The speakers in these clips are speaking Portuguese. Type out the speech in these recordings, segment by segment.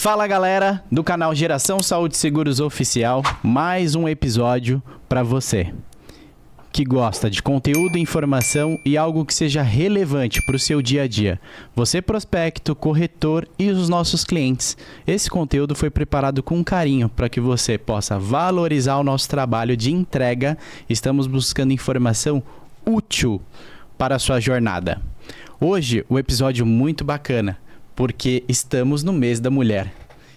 Fala galera do canal Geração Saúde Seguros Oficial, mais um episódio para você que gosta de conteúdo, informação e algo que seja relevante para o seu dia a dia. Você prospecto, corretor e os nossos clientes. Esse conteúdo foi preparado com carinho para que você possa valorizar o nosso trabalho de entrega. Estamos buscando informação útil para a sua jornada. Hoje o episódio muito bacana, porque estamos no mês da mulher.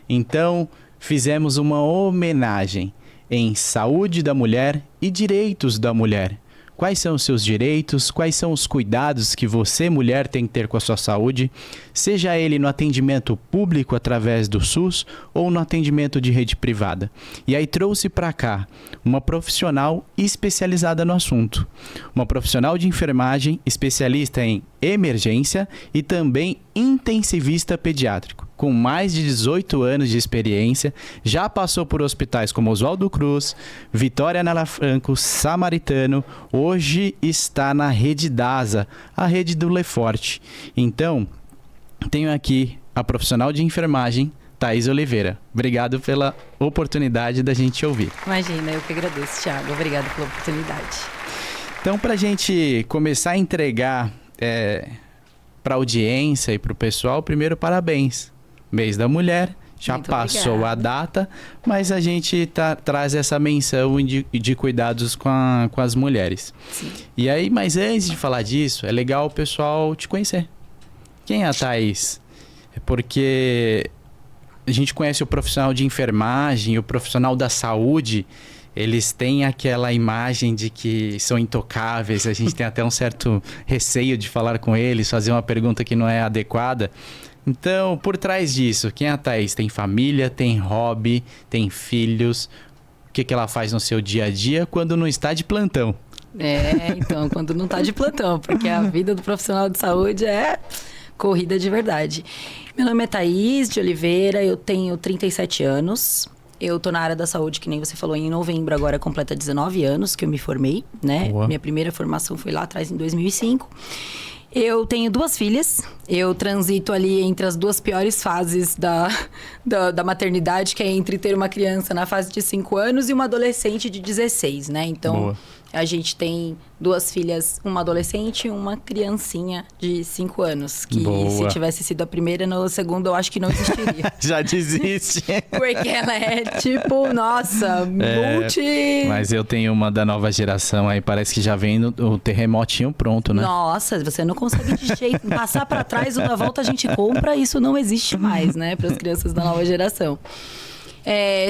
Então, fizemos uma homenagem em saúde da mulher e direitos da mulher. Quais são os seus direitos? Quais são os cuidados que você, mulher, tem que ter com a sua saúde? Seja ele no atendimento público através do SUS ou no atendimento de rede privada. E aí trouxe para cá uma profissional especializada no assunto. Uma profissional de enfermagem especialista em emergência e também intensivista pediátrico. Com mais de 18 anos de experiência, já passou por hospitais como Oswaldo Cruz, Vitória Nela Franco, Samaritano, hoje está na rede DASA, a rede do Leforte. Então, tenho aqui a profissional de enfermagem, Thaís Oliveira. Obrigado pela oportunidade da gente ouvir. Imagina, eu que agradeço, Thiago. Obrigado pela oportunidade. Então, para a gente começar a entregar para a audiência e para o pessoal, primeiro, parabéns. Mês da Mulher, já Muito passou obrigada. a data, mas a gente traz essa menção de cuidados com as mulheres. Sim. E aí, mas antes de falar disso, é legal o pessoal te conhecer. Quem é a Thaís? É porque a gente conhece o profissional de enfermagem, o profissional da saúde, eles têm aquela imagem de que são intocáveis, a gente tem até um certo receio de falar com eles, fazer uma pergunta que não é adequada. Então, por trás disso, quem é a Thaís? Tem família, tem hobby, tem filhos. O que ela faz no seu dia a dia quando não está de plantão? Então, quando não tá de plantão, porque a vida do profissional de saúde é corrida de verdade. Meu nome é Thaís de Oliveira, eu tenho 37 anos. Eu tô na área da saúde, que nem você falou, em novembro agora completa 19 anos que eu me formei, né? Boa. Minha primeira formação foi lá atrás, em 2005. Eu tenho 2 filhas, eu transito ali entre as 2 piores fases da maternidade, que é entre ter uma criança na fase de 5 anos e uma adolescente de 16, né? Então, Boa. A gente tem 2 filhas, uma adolescente e uma criancinha de 5 anos. Que Boa. se tivesse sido a primeira, no segundo eu acho que não existiria. Já desiste. Porque ela é tipo, nossa, Mas eu tenho uma da nova geração aí, parece que já vem o terremotinho pronto, né? Nossa, você não consegue de jeito passar pra trás, uma volta a gente compra, isso não existe mais, né, para as crianças da nova geração.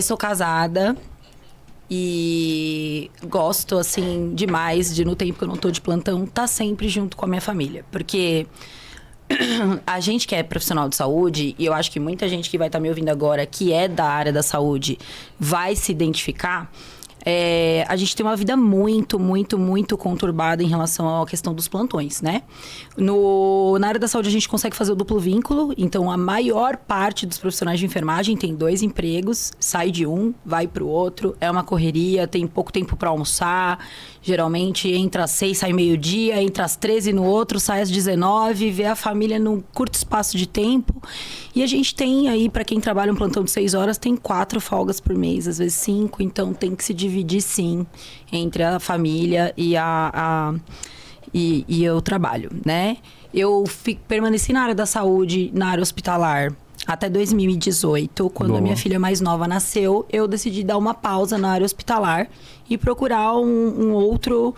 Sou casada e gosto, assim, demais de, no tempo que eu não tô de plantão, tá sempre junto com a minha família, porque a gente que é profissional de saúde, e eu acho que muita gente que vai estar me ouvindo agora, que é da área da saúde, vai se identificar. A gente tem uma vida muito, muito, muito conturbada em relação à questão dos plantões, né? Na área da saúde a gente consegue fazer o duplo vínculo, então a maior parte dos profissionais de enfermagem tem 2 empregos, sai de um, vai pro outro, é uma correria, tem pouco tempo para almoçar, geralmente entra às 6, sai meio-dia, entra às 13 no outro, sai às 19, vê a família num curto espaço de tempo. E a gente tem aí, para quem trabalha um plantão de 6 horas, tem 4 folgas por mês, às vezes 5, então tem que se dividir sim entre a família e o trabalho, né? Eu permaneci na área da saúde, na área hospitalar, até 2018, quando Boa. a minha filha mais nova nasceu, eu decidi dar uma pausa na área hospitalar e procurar um outro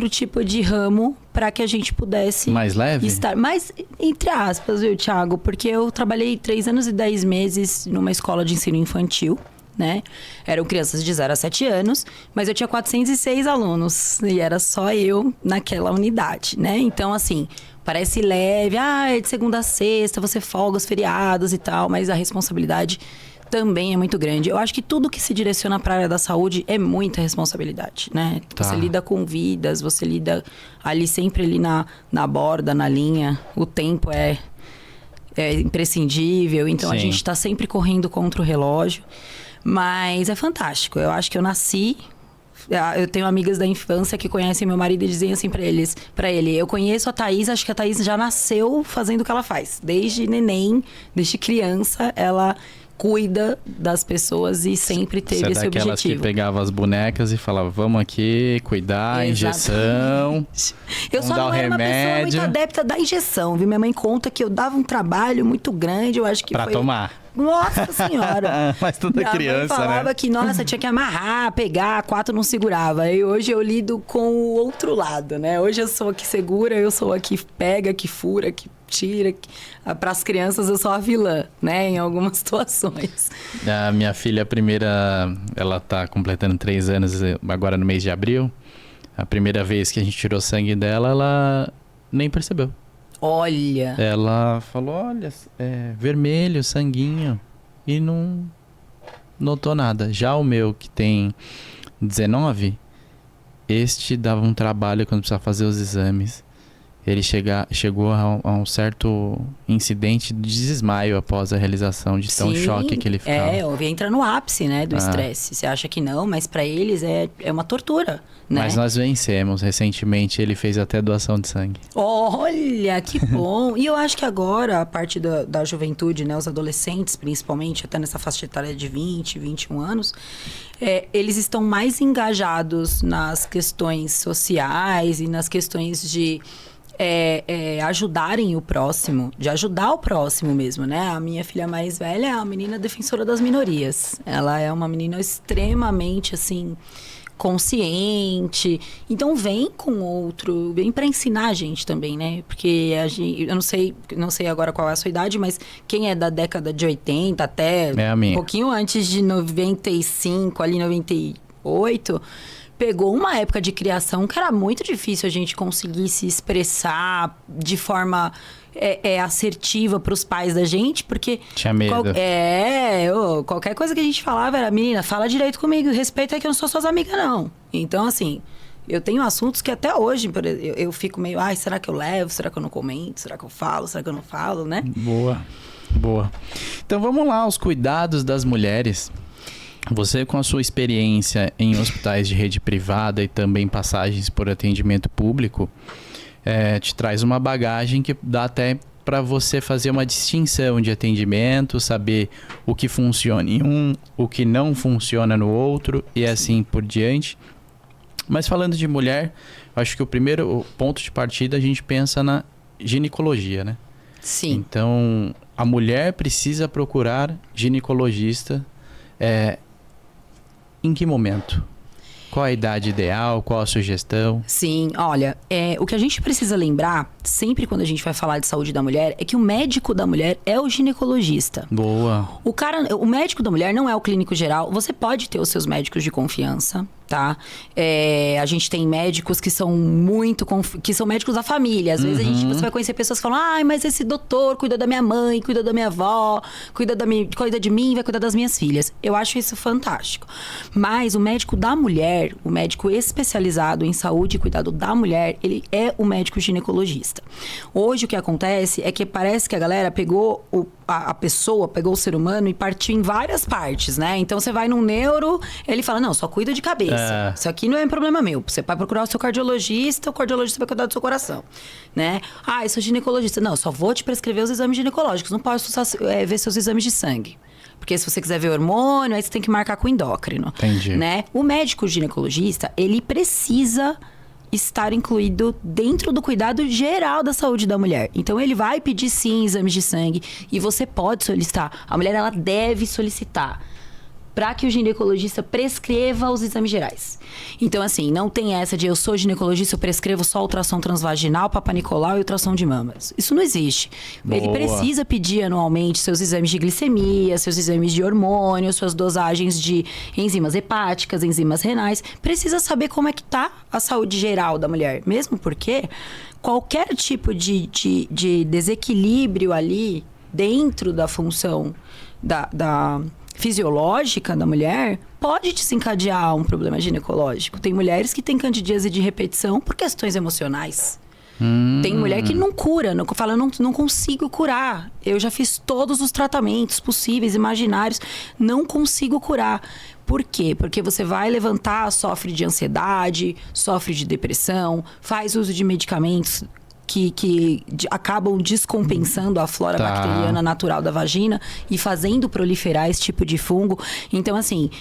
tipo de ramo para que a gente pudesse... Mais leve? Estar mais, entre aspas, viu, Thiago? Porque eu trabalhei 3 anos e 10 meses numa escola de ensino infantil, né? Eram crianças de 0 a 7 anos, mas eu tinha 406 alunos e era só eu naquela unidade, né? Então, assim, parece leve, é de segunda a sexta, você folga os feriados e tal, mas a responsabilidade também é muito grande. Eu acho que tudo que se direciona para a área da saúde é muita responsabilidade, né? Tá. Você lida com vidas, você lida ali sempre ali na borda, na linha, o tempo é imprescindível, então Sim. a gente está sempre correndo contra o relógio. Mas é fantástico. Eu acho que eu nasci Eu tenho amigas da infância que conhecem meu marido e dizem assim pra ele, eu conheço a Thaís, acho que a Thaís já nasceu fazendo o que ela faz. Desde neném, desde criança, ela cuida das pessoas e sempre teve esse objetivo. Você é daquelas que pegava as bonecas e falava, vamos aqui, cuidar, injeção, eu só não era uma pessoa muito adepta da injeção, viu? Minha mãe conta que eu dava um trabalho muito grande, eu acho que pra tomar. Nossa Senhora! Mas toda criança, né? Falava que, nossa, tinha que amarrar, pegar, 4 não segurava. E hoje eu lido com o outro lado, né? Hoje eu sou a que segura, eu sou a que pega, que fura, que tira. Para as crianças eu sou a vilã, né? Em algumas situações. A minha filha, a primeira, ela tá completando 3 anos agora no mês de abril. A primeira vez que a gente tirou sangue dela, ela nem percebeu. Olha! Ela falou, olha, vermelho, sanguinho. E não notou nada. Já o meu, que tem 19, este dava um trabalho quando precisava fazer os exames. Ele chegou a um certo incidente de desmaio após a realização de tão choque que ele ficava. Entra no ápice, né, do estresse. Você acha que não, mas para eles é uma tortura, né? Mas nós vencemos. Recentemente ele fez até doação de sangue. Olha, que bom! E eu acho que agora, a parte da juventude, né, os adolescentes principalmente, até nessa faixa etária de 20, 21 anos, eles estão mais engajados nas questões sociais e nas questões de ajudarem o próximo, de ajudar o próximo mesmo, né? A minha filha mais velha é uma menina defensora das minorias. Ela é uma menina extremamente, assim, consciente. Então, vem para ensinar a gente também, né? Porque eu não sei agora qual é a sua idade, mas quem é da década de 80 até um pouquinho antes de 95, ali 98... pegou uma época de criação que era muito difícil a gente conseguir se expressar de forma assertiva para os pais da gente, porque... Tinha medo. Qualquer coisa que a gente falava era, menina, fala direito comigo, respeita que eu não sou suas amigas, não. Então, assim, eu tenho assuntos que até hoje eu fico meio, será que eu levo? Será que eu não comento? Será que eu falo? Será que eu não falo, né? Boa. Então, vamos lá, os cuidados das mulheres. Você, com a sua experiência em hospitais de rede privada e também passagens por atendimento público, te traz uma bagagem que dá até para você fazer uma distinção de atendimento, saber o que funciona em um, o que não funciona no outro e assim por diante. Mas falando de mulher, acho que o primeiro ponto de partida a gente pensa na ginecologia, né? Sim. Então, a mulher precisa procurar ginecologista. Em que momento? Qual a idade ideal? Qual a sugestão? Sim, olha, o que a gente precisa lembrar, sempre quando a gente vai falar de saúde da mulher, é que o médico da mulher é o ginecologista. Boa. O médico da mulher não é o clínico geral. Você pode ter os seus médicos de confiança, tá? A gente tem médicos que são que são médicos da família. Às vezes você vai conhecer pessoas que falam, mas esse doutor cuida da minha mãe, cuida da minha avó, cuida de mim, vai cuidar das minhas filhas. Eu acho isso fantástico. Mas o médico da mulher, o médico especializado em saúde e cuidado da mulher, ele é o médico ginecologista. Hoje o que acontece é que parece que a galera pegou a pessoa, pegou o ser humano e partiu em várias partes, né? Então você vai num neuro, ele fala, não, só cuida de cabeça. Isso aqui não é um problema meu. Você vai procurar o seu cardiologista, o cardiologista vai cuidar do seu coração, né? Eu sou ginecologista. Não, só vou te prescrever os exames ginecológicos. Não posso ver seus exames de sangue. Porque se você quiser ver hormônio, aí você tem que marcar com o endócrino. Entendi. Né? O médico ginecologista, ele precisa estar incluído dentro do cuidado geral da saúde da mulher. Então, ele vai pedir, sim, exames de sangue. E você pode solicitar. A mulher, ela deve solicitar para que o ginecologista prescreva os exames gerais. Então, assim, não tem essa de eu sou ginecologista, eu prescrevo só ultrassom transvaginal, Papa Nicolau e ultrassom de mamas. Isso não existe. Boa. Ele precisa pedir anualmente seus exames de glicemia, seus exames de hormônio, suas dosagens de enzimas hepáticas, enzimas renais. Precisa saber como é que tá a saúde geral da mulher. Mesmo porque qualquer tipo de desequilíbrio ali dentro da função da fisiológica da mulher pode desencadear um problema ginecológico. Tem mulheres que têm candidíase de repetição por questões emocionais, Tem mulher que não cura, fala, não consigo curar. Eu já fiz todos os tratamentos possíveis, imaginários, não consigo curar. Por quê? Porque você vai levantar, sofre de ansiedade, sofre de depressão, faz uso de medicamentos que acabam descompensando a flora bacteriana natural da vagina e fazendo proliferar esse tipo de fungo. Então, assim,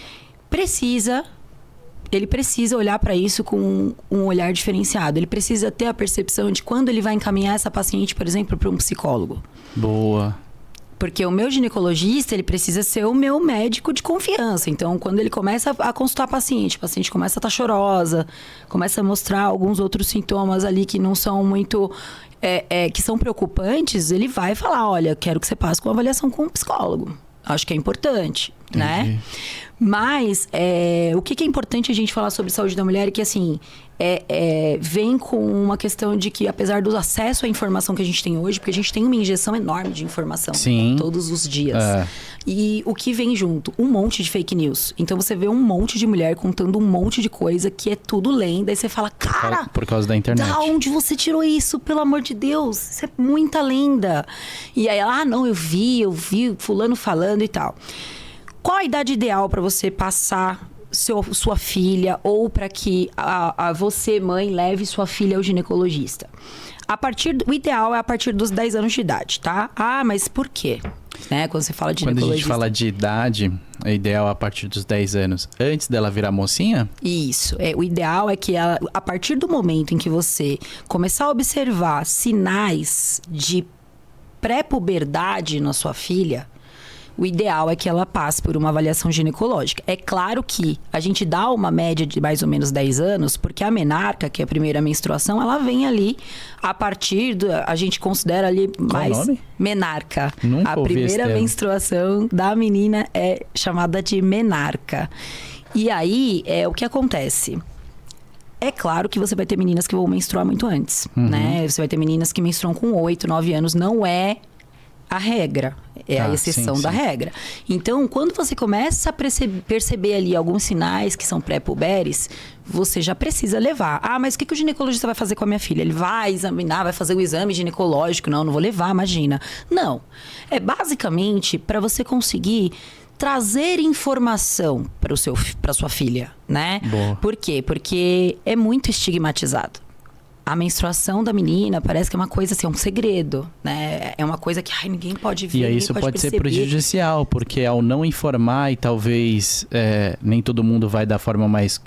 ele precisa olhar para isso com um olhar diferenciado. Ele precisa ter a percepção de quando ele vai encaminhar essa paciente, por exemplo, para um psicólogo. Boa. Porque o meu ginecologista, ele precisa ser o meu médico de confiança. Então, quando ele começa a consultar a paciente começa a estar chorosa, começa a mostrar alguns outros sintomas ali que não são muito... que são preocupantes, ele vai falar, olha, quero que você passe com uma avaliação com um psicólogo. Acho que é importante, né? Mas o que é importante a gente falar sobre saúde da mulher é que, assim, vem com uma questão de que, apesar do acesso à informação que a gente tem hoje, porque a gente tem uma injeção enorme de informação todos os dias. E o que vem junto? Um monte de fake news. Então, você vê um monte de mulher contando um monte de coisa que é tudo lenda. E você fala, cara... Por causa da internet. Da onde você tirou isso? Pelo amor de Deus. Isso é muita lenda. E aí ela, não, eu vi fulano falando e tal. Qual a idade ideal para você passar sua filha ou para que você, mãe, leve sua filha ao ginecologista? O ideal é a partir dos 10 anos de idade, tá? Ah, mas por quê? Né? Quando você fala de ginecologista. Quando a gente fala de idade, é ideal a partir dos 10 anos. Antes dela virar mocinha? Isso. O ideal é que a partir do momento em que você começar a observar sinais de pré-puberdade na sua filha, o ideal é que ela passe por uma avaliação ginecológica. É claro que a gente dá uma média de mais ou menos 10 anos, porque a menarca, que é a primeira menstruação, ela vem ali a partir a gente considera ali mais... Qual o nome? Menarca. Nunca a ouvi primeira esse termo. menstruação da menina é chamada de menarca. E aí, o que acontece? É claro que você vai ter meninas que vão menstruar muito antes, né? Você vai ter meninas que menstruam com 8, 9 anos. Não é a regra, a exceção da regra. Então, quando você começa a perceber ali alguns sinais que são pré-puberes, você já precisa levar. Ah, mas o que o ginecologista vai fazer com a minha filha? Ele vai examinar, vai fazer o exame ginecológico? Não vou levar, imagina. Não. É basicamente para você conseguir trazer informação para sua filha, né? Boa. Por quê? Porque é muito estigmatizado. A menstruação da menina parece que é uma coisa assim, é um segredo, né? É uma coisa que ninguém pode ver, E aí isso pode ser prejudicial, porque ao não informar e talvez nem todo mundo vai da forma mais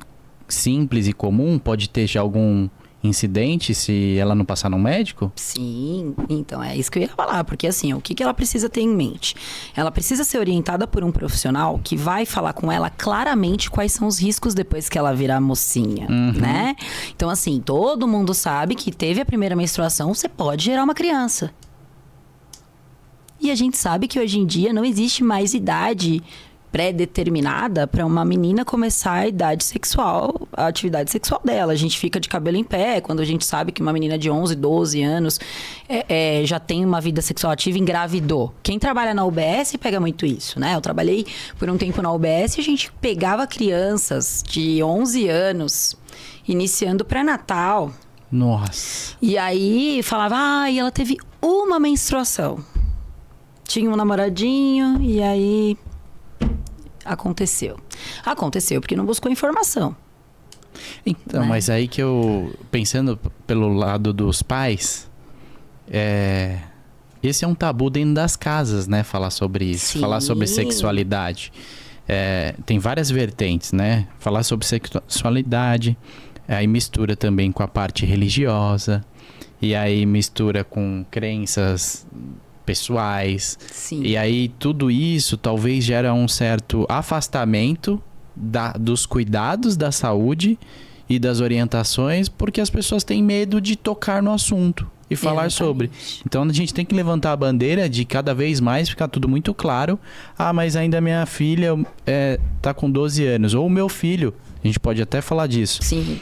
simples e comum, pode ter já algum incidente se ela não passar no médico? Sim, então é isso que eu ia falar, porque assim, o que ela precisa ter em mente? Ela precisa ser orientada por um profissional que vai falar com ela claramente quais são os riscos depois que ela virar mocinha, né? Então assim, todo mundo sabe que teve a primeira menstruação, você pode gerar uma criança. E a gente sabe que hoje em dia não existe mais idade pré-determinada para uma menina começar a atividade sexual dela. A gente fica de cabelo em pé quando a gente sabe que uma menina de 11, 12 anos já tem uma vida sexual ativa e engravidou. Quem trabalha na UBS pega muito isso, né? Eu trabalhei por um tempo na UBS e a gente pegava crianças de 11 anos iniciando pré-natal. Nossa. E aí falava, ela teve uma menstruação. Tinha um namoradinho e aí... Aconteceu porque não buscou informação. Então, mas aí que pensando pelo lado dos pais, esse é um tabu dentro das casas, né? Falar sobre isso, falar sobre sexualidade. Tem várias vertentes, né? Falar sobre sexualidade, aí mistura também com a parte religiosa, e aí mistura com crenças pessoais. Sim. E aí tudo isso talvez gera um certo afastamento dos cuidados da saúde e das orientações, porque as pessoas têm medo de tocar no assunto e falar sobre. Então a gente tem que levantar a bandeira de cada vez mais ficar tudo muito claro. Mas ainda minha filha tá com 12 anos, ou o meu filho, a gente pode até falar disso. Sim.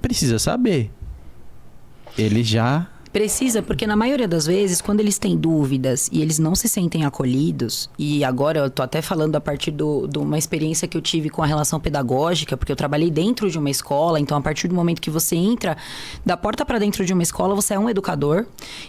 Precisa saber. Ele já Precisa, porque na maioria das vezes, quando eles têm dúvidas e eles não se sentem acolhidos, e agora eu tô até falando a partir de uma experiência que eu tive com a relação pedagógica, porque eu trabalhei dentro de uma escola, então a partir do momento que você entra da porta para dentro de uma escola, você é um educador,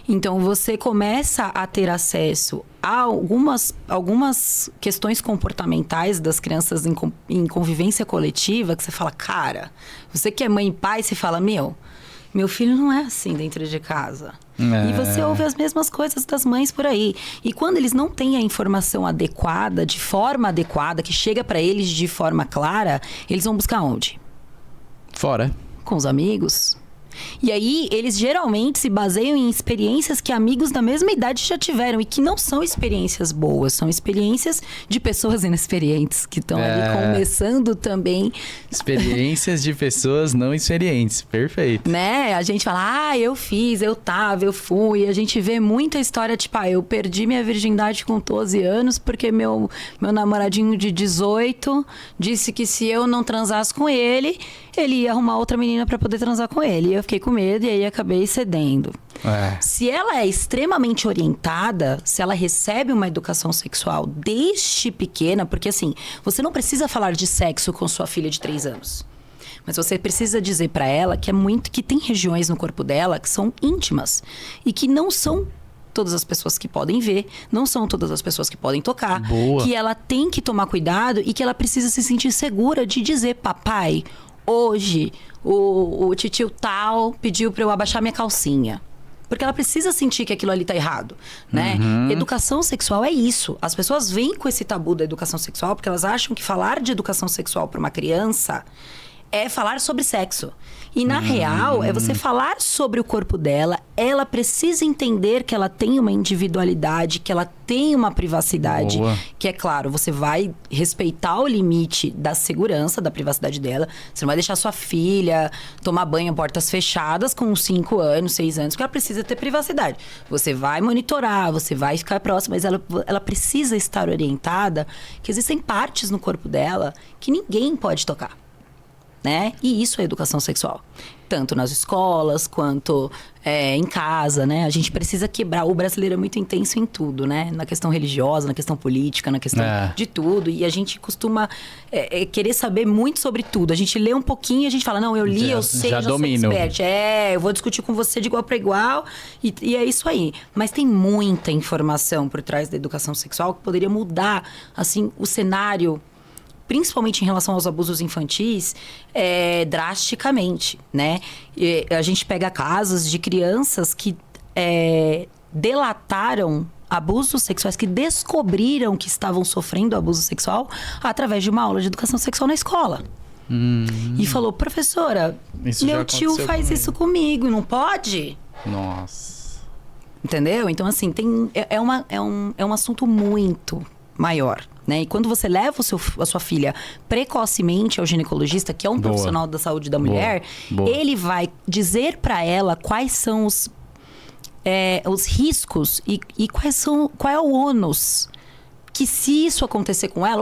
então você começa a ter acesso a algumas questões comportamentais das crianças em convivência coletiva, que você fala, cara, você que é mãe e pai, você fala, meu filho não é assim dentro de casa. E você ouve as mesmas coisas das mães por aí. E quando eles não têm a informação adequada, de forma adequada, que chega para eles de forma clara, eles vão buscar onde? Fora. Com os amigos. E aí, eles geralmente se baseiam em experiências que amigos da mesma idade já tiveram e que não são experiências boas, são experiências de pessoas inexperientes que estão ali começando também. Experiências de pessoas não experientes, perfeito. Né? A gente fala, eu fiz, eu tava, eu fui. A gente vê muita história, tipo, eu perdi minha virgindade com 12 anos porque meu namoradinho de 18 disse que se eu não transasse com ele ia arrumar outra menina para poder transar com ele. E eu fiquei com medo e aí acabei cedendo. Se ela é extremamente orientada, se ela recebe uma educação sexual desde pequena, porque assim, você não precisa falar de sexo com sua filha de 3 anos. Mas você precisa dizer para ela que tem regiões no corpo dela que são íntimas e que não são todas as pessoas que podem ver, não são todas as pessoas que podem tocar. Boa. Que ela tem que tomar cuidado e que ela precisa se sentir segura de dizer, papai, hoje o titio tal pediu para eu abaixar minha calcinha. Porque ela precisa sentir que aquilo ali tá errado, né? Educação sexual é isso. As pessoas vêm com esse tabu da educação sexual porque elas acham que falar de educação sexual para uma criança é falar sobre sexo. E na real, é você falar sobre o corpo dela. Ela precisa entender que ela tem uma individualidade, que ela tem uma privacidade. Boa. Que é claro, você vai respeitar o limite da segurança, da privacidade dela. Você não vai deixar sua filha tomar banho a portas fechadas com 5 anos, 6 anos, porque ela precisa ter privacidade. Você vai monitorar, você vai ficar próximo, mas ela precisa estar orientada que existem partes no corpo dela que ninguém pode tocar. Né? E isso é educação sexual. Tanto nas escolas, quanto em casa, né? A gente precisa quebrar. O brasileiro é muito intenso em tudo, né? Na questão religiosa, na questão política, na questão de tudo. E a gente costuma querer saber muito sobre tudo. A gente lê um pouquinho e a gente fala, não, eu li, eu sei, já domino. Sou expert. Eu vou discutir com você de igual para igual. E é isso aí. Mas tem muita informação por trás da educação sexual que poderia mudar, assim, o cenário, principalmente em relação aos abusos infantis, drasticamente, né? E a gente pega casos de crianças que delataram abusos sexuais, que descobriram que estavam sofrendo abuso sexual através de uma aula de educação sexual na escola. E falou, professora, meu tio faz isso comigo, não pode? Nossa. Entendeu? Então, assim, é um assunto muito maior. Né? E quando você leva a sua filha precocemente ao ginecologista, que é um profissional da saúde da mulher, ele vai dizer para ela quais são os riscos e qual é o ônus. Que se isso acontecer com ela,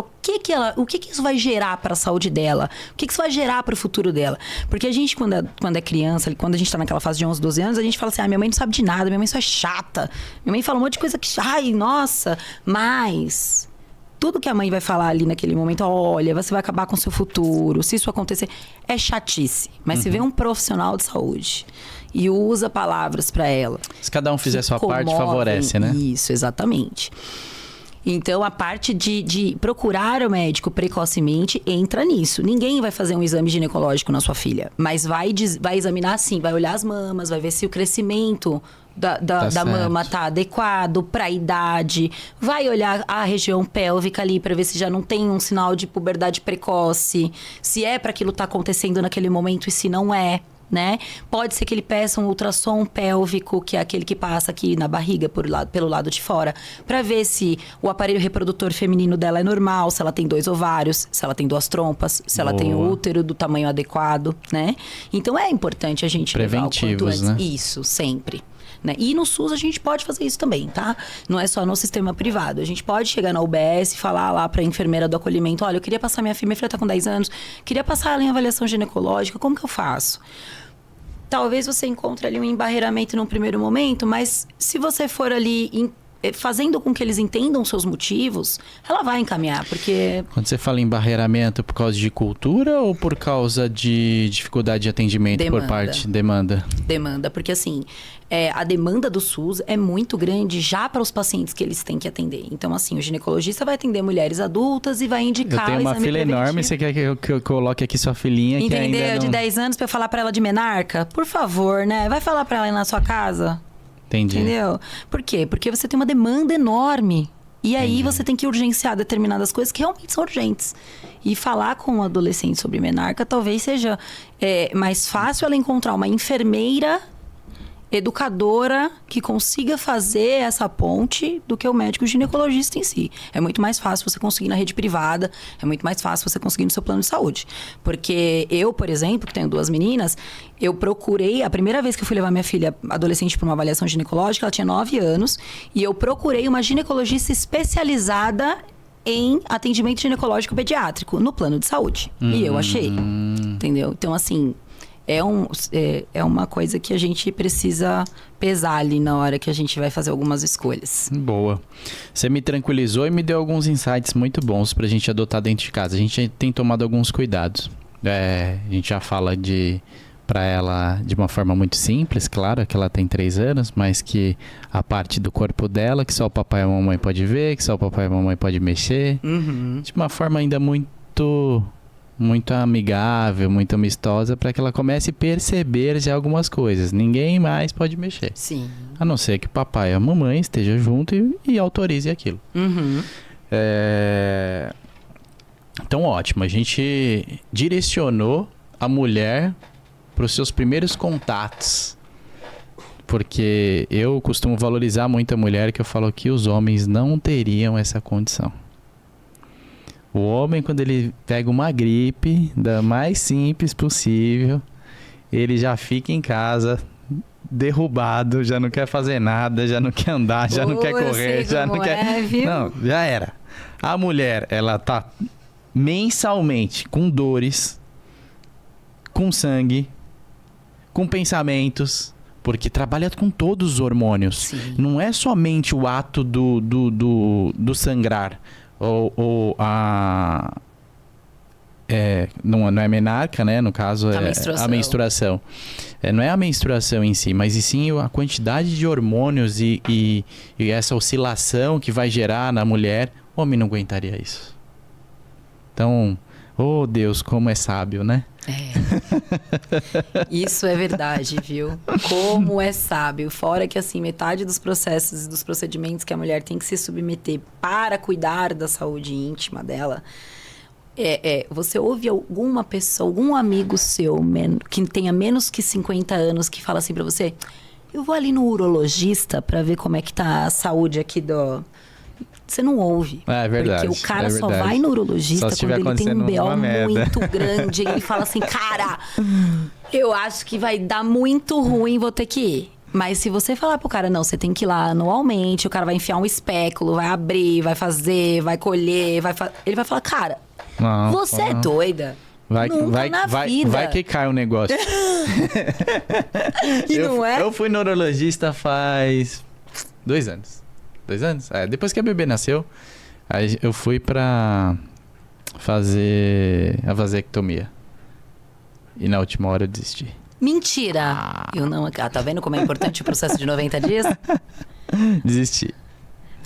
o que isso vai gerar para a saúde dela? O que isso vai gerar para o futuro dela? Porque a gente, quando é criança, quando a gente tá naquela fase de 11, 12 anos, a gente fala assim, minha mãe não sabe de nada, minha mãe só é chata. Minha mãe fala um monte de coisa que, nossa, mas tudo que a mãe vai falar ali naquele momento, olha, você vai acabar com o seu futuro, se isso acontecer, é chatice. Mas se vê um profissional de saúde e usa palavras para ela. Se cada um fizer a sua parte, favorece, né? Isso, exatamente. Então, a parte de procurar o médico precocemente entra nisso. Ninguém vai fazer um exame ginecológico na sua filha, mas vai examinar sim, vai olhar as mamas, vai ver se o crescimento da mama tá adequado para a idade, vai olhar a região pélvica ali para ver se já não tem um sinal de puberdade precoce, se é para aquilo tá acontecendo naquele momento e se não é. Né? Pode ser que ele peça um ultrassom pélvico, que é aquele que passa aqui na barriga pelo lado de fora, para ver se o aparelho reprodutor feminino dela é normal, se ela tem 2 ovários, se ela tem 2 trompas, se ela tem o útero do tamanho adequado, né? Então é importante a gente preventivos, levar o quanto antes. Né? Isso, sempre. Né? E no SUS a gente pode fazer isso também, tá? Não é só no sistema privado. A gente pode chegar na UBS e falar lá pra enfermeira do acolhimento, olha, eu queria passar minha filha tá com 10 anos, queria passar ela em avaliação ginecológica, como que eu faço? talvez você encontre ali um embarreiramento num primeiro momento, mas se você for ali fazendo com que eles entendam seus motivos, ela vai encaminhar, porque... Quando você fala em embarreiramento, por causa de cultura ou por causa de dificuldade de atendimento por parte? Demanda. Demanda, porque assim, a demanda do SUS é muito grande já para os pacientes que eles têm que atender. Então, assim, o ginecologista vai atender mulheres adultas e vai indicar... Eu tenho uma filha enorme, você quer que eu coloque aqui sua filhinha que ainda não... de 10 anos para eu falar para ela de menarca? Por favor, né? Vai falar para ela ir na sua casa? Entendi. Entendeu? Por quê? Porque você tem uma demanda enorme. E aí você tem que urgenciar determinadas coisas que realmente são urgentes. E falar com um adolescente sobre menarca talvez seja mais fácil ela encontrar uma enfermeira educadora que consiga fazer essa ponte do que o médico ginecologista em si. É muito mais fácil você conseguir na rede privada, é muito mais fácil você conseguir no seu plano de saúde. Porque eu, por exemplo, que tenho 2 meninas, eu procurei, a primeira vez que eu fui levar minha filha adolescente para uma avaliação ginecológica, ela tinha 9 anos, e eu procurei uma ginecologista especializada em atendimento ginecológico pediátrico no plano de saúde. E eu achei, entendeu? Então, assim... É uma coisa que a gente precisa pesar ali na hora que a gente vai fazer algumas escolhas. Boa. Você me tranquilizou e me deu alguns insights muito bons pra gente adotar dentro de casa. A gente tem tomado alguns cuidados. A gente já fala pra ela de uma forma muito simples, claro, que ela tem 3 anos, mas que a parte do corpo dela, que só o papai e a mamãe pode ver, que só o papai e a mamãe pode mexer. De uma forma ainda muito amigável, muito amistosa, para que ela comece a perceber já algumas coisas. Ninguém mais pode mexer. Sim. A não ser que o papai e a mamãe estejam junto e autorize aquilo. Então, ótimo. A gente direcionou a mulher para os seus primeiros contatos. Porque eu costumo valorizar muito a mulher, que eu falo que os homens não teriam essa condição. O homem, quando ele pega uma gripe, da mais simples possível, ele já fica em casa, derrubado, já não quer fazer nada, já não quer andar, já não quer correr, já não quer... Viu? Não, já era. A mulher, ela tá mensalmente com dores, com sangue, com pensamentos, porque trabalha com todos os hormônios. Sim. Não é somente o ato do sangrar. Não é menarca, né? No caso, a menstruação. Não é a menstruação em si, mas e sim a quantidade de hormônios e essa oscilação que vai gerar na mulher. O homem não aguentaria isso. Então, oh Deus, como é sábio, né? Isso é verdade, viu? Como é sábio. Fora que, assim, metade dos processos e dos procedimentos que a mulher tem que se submeter para cuidar da saúde íntima dela, você ouve alguma pessoa, algum amigo seu que tenha menos que 50 anos que fala assim pra você: eu vou ali no urologista pra ver como é que tá a saúde aqui do... Você não ouve. É verdade. Porque o cara só vai no urologista quando ele tem um BO muito grande. E ele fala assim, cara, eu acho que vai dar muito ruim, vou ter que ir. Mas se você falar pro cara, não, você tem que ir lá anualmente, o cara vai enfiar um espéculo, vai abrir, vai fazer, vai colher, ele vai falar, cara, você é doida. Vai que cai o negócio. E não é? Eu fui no urologista faz 2 anos. 2 anos? Depois que a bebê nasceu, aí eu fui pra fazer a vasectomia. E na última hora eu desisti. Mentira! Eu não... tá vendo como é importante o processo de 90 dias? Desisti.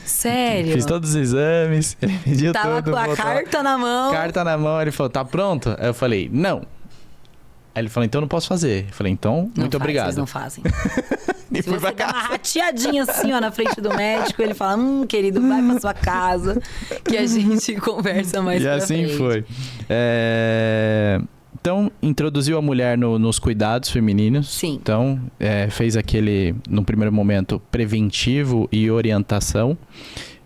Sério? Fiz todos os exames, ele pediu tudo. Tava com a carta na mão. Carta na mão, ele falou, tá pronto? Aí eu falei, não. Aí ele falou, então não posso fazer. Eu falei, então, muito obrigado. Vocês não fazem. Se você dá uma rateadinha assim, ó, na frente do médico, ele fala, querido, vai pra sua casa, que a gente conversa mais pra frente. E assim foi. Então, introduziu a mulher nos cuidados femininos. Sim. Então, fez aquele, no primeiro momento, preventivo e orientação.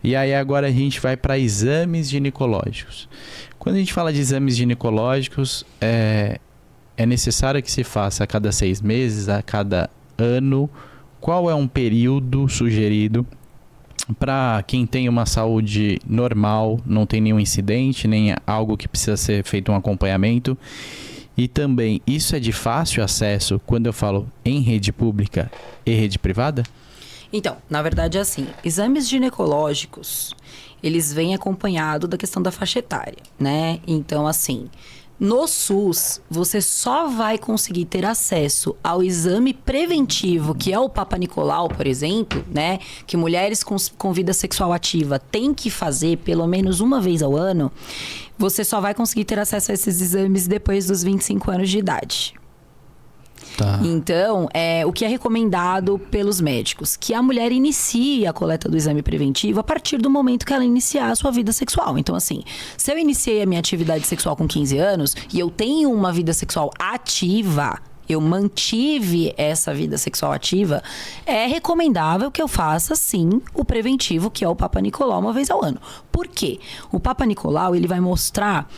E aí agora a gente vai para exames ginecológicos. Quando a gente fala de exames ginecológicos, é necessário que se faça a cada 6 meses, a cada ano. Qual é um período sugerido para quem tem uma saúde normal, não tem nenhum incidente, nem algo que precisa ser feito um acompanhamento? E também, isso é de fácil acesso quando eu falo em rede pública e rede privada? Então, na verdade é assim, exames ginecológicos, eles vêm acompanhado da questão da faixa etária, né? Então, assim, no SUS, você só vai conseguir ter acesso ao exame preventivo, que é o Papa Nicolau, por exemplo, né? Que mulheres com vida sexual ativa têm que fazer pelo menos uma vez ao ano. Você só vai conseguir ter acesso a esses exames depois dos 25 anos de idade. Tá. Então, o que é recomendado pelos médicos? Que a mulher inicie a coleta do exame preventivo a partir do momento que ela iniciar a sua vida sexual. Então, assim, se eu iniciei a minha atividade sexual com 15 anos e eu tenho uma vida sexual ativa, eu mantive essa vida sexual ativa, é recomendável que eu faça, sim, o preventivo, que é o Papa Nicolau, uma vez ao ano. Por quê? O Papa Nicolau, ele vai mostrar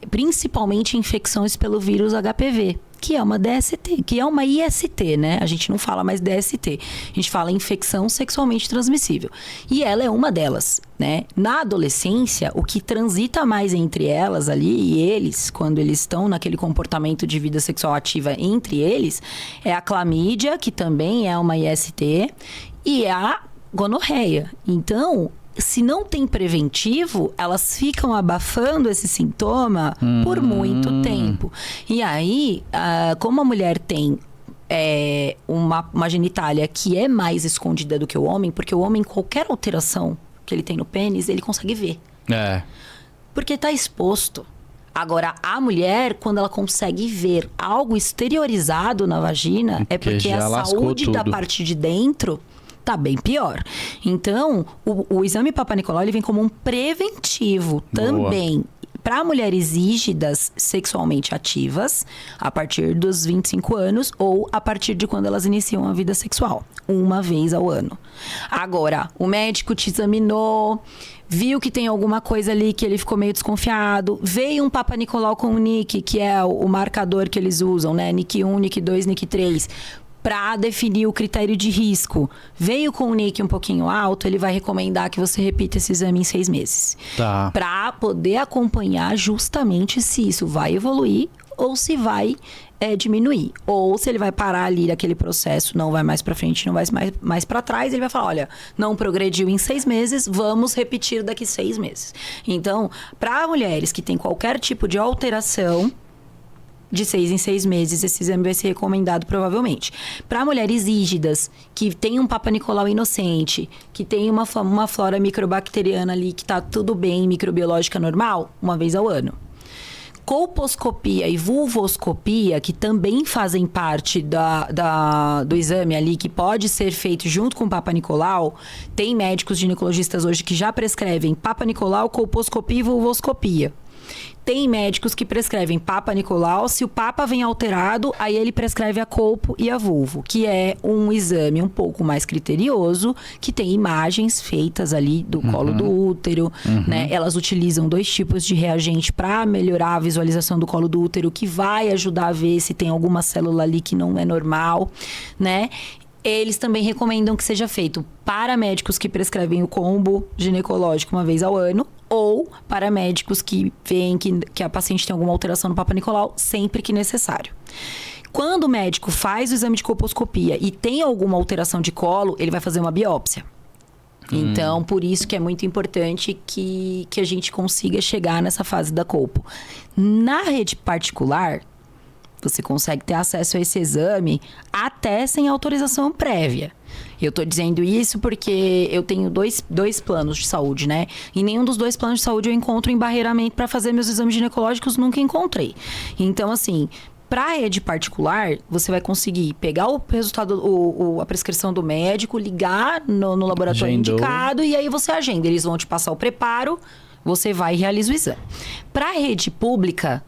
principalmente infecções pelo vírus HPV, que é uma DST, que é uma IST, né? A gente não fala mais DST, a gente fala infecção sexualmente transmissível. E ela é uma delas, né? Na adolescência, o que transita mais entre elas ali e eles, quando eles estão naquele comportamento de vida sexual ativa entre eles, é a clamídia, que também é uma IST, e a gonorreia. Então, se não tem preventivo, elas ficam abafando esse sintoma por muito tempo. E aí, como a mulher tem uma genitália que é mais escondida do que o homem, porque o homem, qualquer alteração que ele tem no pênis, ele consegue ver. Porque está exposto. Agora, a mulher, quando ela consegue ver algo exteriorizado na vagina, é porque a saúde da parte de dentro tá bem pior. Então, o exame Papa Nicolau, ele vem como um preventivo também para mulheres rígidas sexualmente ativas a partir dos 25 anos ou a partir de quando elas iniciam a vida sexual, uma vez ao ano. Agora, o médico te examinou, viu que tem alguma coisa ali que ele ficou meio desconfiado, veio um Papa Nicolau com o NIC, que é o marcador que eles usam, né? NIC 1, NIC 2, NIC 3, para definir o critério de risco. Veio com o NIC um pouquinho alto, ele vai recomendar que você repita esse exame em 6 meses. Tá. Para poder acompanhar justamente se isso vai evoluir ou se vai diminuir. Ou se ele vai parar ali naquele processo, não vai mais para frente, não vai mais para trás, ele vai falar, olha, não progrediu em 6 meses, vamos repetir daqui 6 meses. Então, para mulheres que têm qualquer tipo de alteração, de 6 em 6 meses, esse exame vai ser recomendado provavelmente. Para mulheres rígidas, que tem um Papa Nicolau inocente, que tem uma flora microbacteriana ali, que tá tudo bem, microbiológica normal, uma vez ao ano. Colposcopia e vulvoscopia, que também fazem parte do exame ali, que pode ser feito junto com o Papa Nicolau. Tem médicos ginecologistas hoje que já prescrevem Papa Nicolau, colposcopia e vulvoscopia. Tem médicos que prescrevem Papa Nicolau, se o Papa vem alterado, aí ele prescreve a colpo e a vulvo, que é um exame um pouco mais criterioso, que tem imagens feitas ali do colo do útero, né? Elas utilizam 2 tipos de reagente para melhorar a visualização do colo do útero, que vai ajudar a ver se tem alguma célula ali que não é normal, né? Eles também recomendam que seja feito para médicos que prescrevem o combo ginecológico uma vez ao ano, ou para médicos que veem que a paciente tem alguma alteração no Papa Nicolau, sempre que necessário. Quando o médico faz o exame de colposcopia e tem alguma alteração de colo, ele vai fazer uma biópsia. Então, por isso que é muito importante que a gente consiga chegar nessa fase da colpo. Na rede particular, você consegue ter acesso a esse exame até sem autorização prévia. Eu tô dizendo isso porque eu tenho dois planos de saúde, né? E nenhum dos 2 planos de saúde eu encontro embarreiramento para fazer meus exames ginecológicos, nunca encontrei. Então, assim, para a rede particular, você vai conseguir pegar o resultado, a prescrição do médico, ligar no laboratório indicado e aí você agenda. Eles vão te passar o preparo, você vai e realiza o exame. Para a rede pública,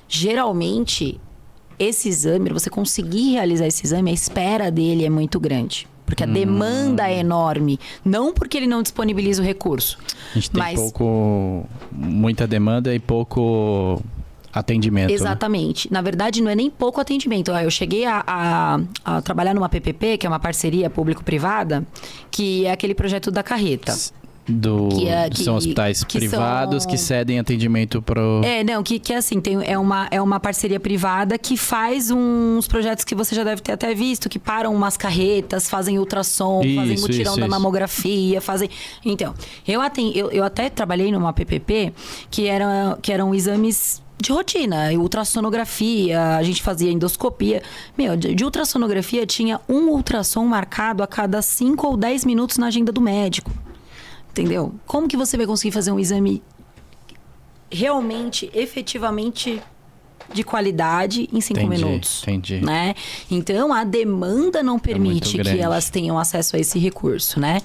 geralmente, esse exame, você conseguir realizar esse exame, a espera dele é muito grande. Porque a demanda é enorme. Não porque ele não disponibiliza o recurso. A gente tem muita demanda e pouco atendimento. Exatamente. Né? Na verdade, não é nem pouco atendimento. Eu cheguei a trabalhar numa PPP, que é uma parceria público-privada, que é aquele projeto da carreta. São hospitais privados que cedem atendimento pro... Que assim, é uma parceria privada que faz uns projetos que você já deve ter até visto, que param umas carretas, fazem ultrassom, fazem mutirão da mamografia, fazem... Então, eu até trabalhei numa PPP que eram exames de rotina, ultrassonografia, a gente fazia endoscopia. De ultrassonografia tinha um ultrassom marcado a cada 5 ou 10 minutos na agenda do médico. Entendeu? Como que você vai conseguir fazer um exame realmente, efetivamente de qualidade em 5 minutos? Entendi. Né? Então, a demanda não permite que elas tenham acesso a esse recurso, né?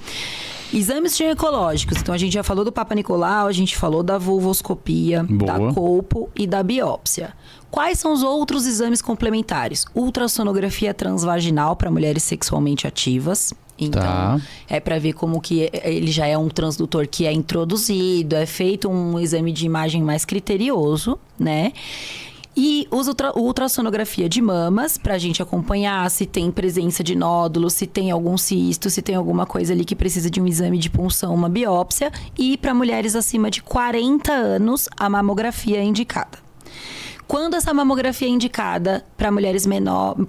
Exames ginecológicos. Então, a gente já falou do Papa Nicolau, a gente falou da vulvoscopia, da colpo e da biópsia. Quais são os outros exames complementares? Ultrassonografia transvaginal para mulheres sexualmente ativas. Então, é para ver como que ele já é um transdutor que é introduzido, é feito um exame de imagem mais criterioso, né? E usa ultrassonografia de mamas para a gente acompanhar se tem presença de nódulos, se tem algum cisto, se tem alguma coisa ali que precisa de um exame de punção, uma biópsia. E para mulheres acima de 40 anos, a mamografia é indicada. Quando essa mamografia é indicada para mulheres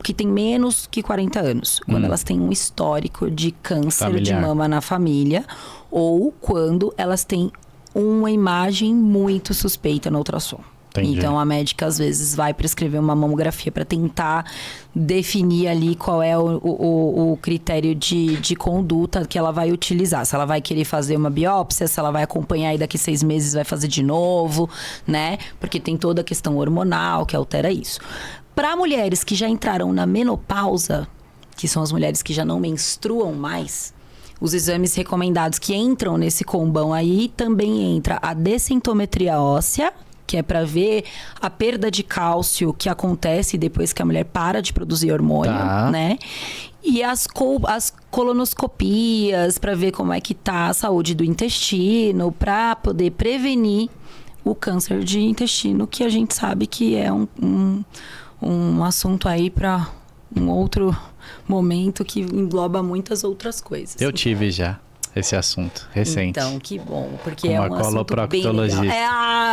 que têm menos que 40 anos? Quando elas têm um histórico de câncer de mama na família ou quando elas têm uma imagem muito suspeita no ultrassom. Entendi. Então, a médica, às vezes, vai prescrever uma mamografia para tentar definir ali qual é o critério de conduta que ela vai utilizar. Se ela vai querer fazer uma biópsia, se ela vai acompanhar e daqui 6 meses vai fazer de novo, né? Porque tem toda a questão hormonal que altera isso. Para mulheres que já entraram na menopausa, que são as mulheres que já não menstruam mais, os exames recomendados que entram nesse combão aí, também entra a densitometria óssea, que é para ver a perda de cálcio que acontece depois que a mulher para de produzir hormônio, né? E as colonoscopias, para ver como é que tá a saúde do intestino, para poder prevenir o câncer de intestino, que a gente sabe que é um assunto aí para um outro momento que engloba muitas outras coisas. Eu tive já esse assunto recente. Então, que bom, porque é um assunto bem legal.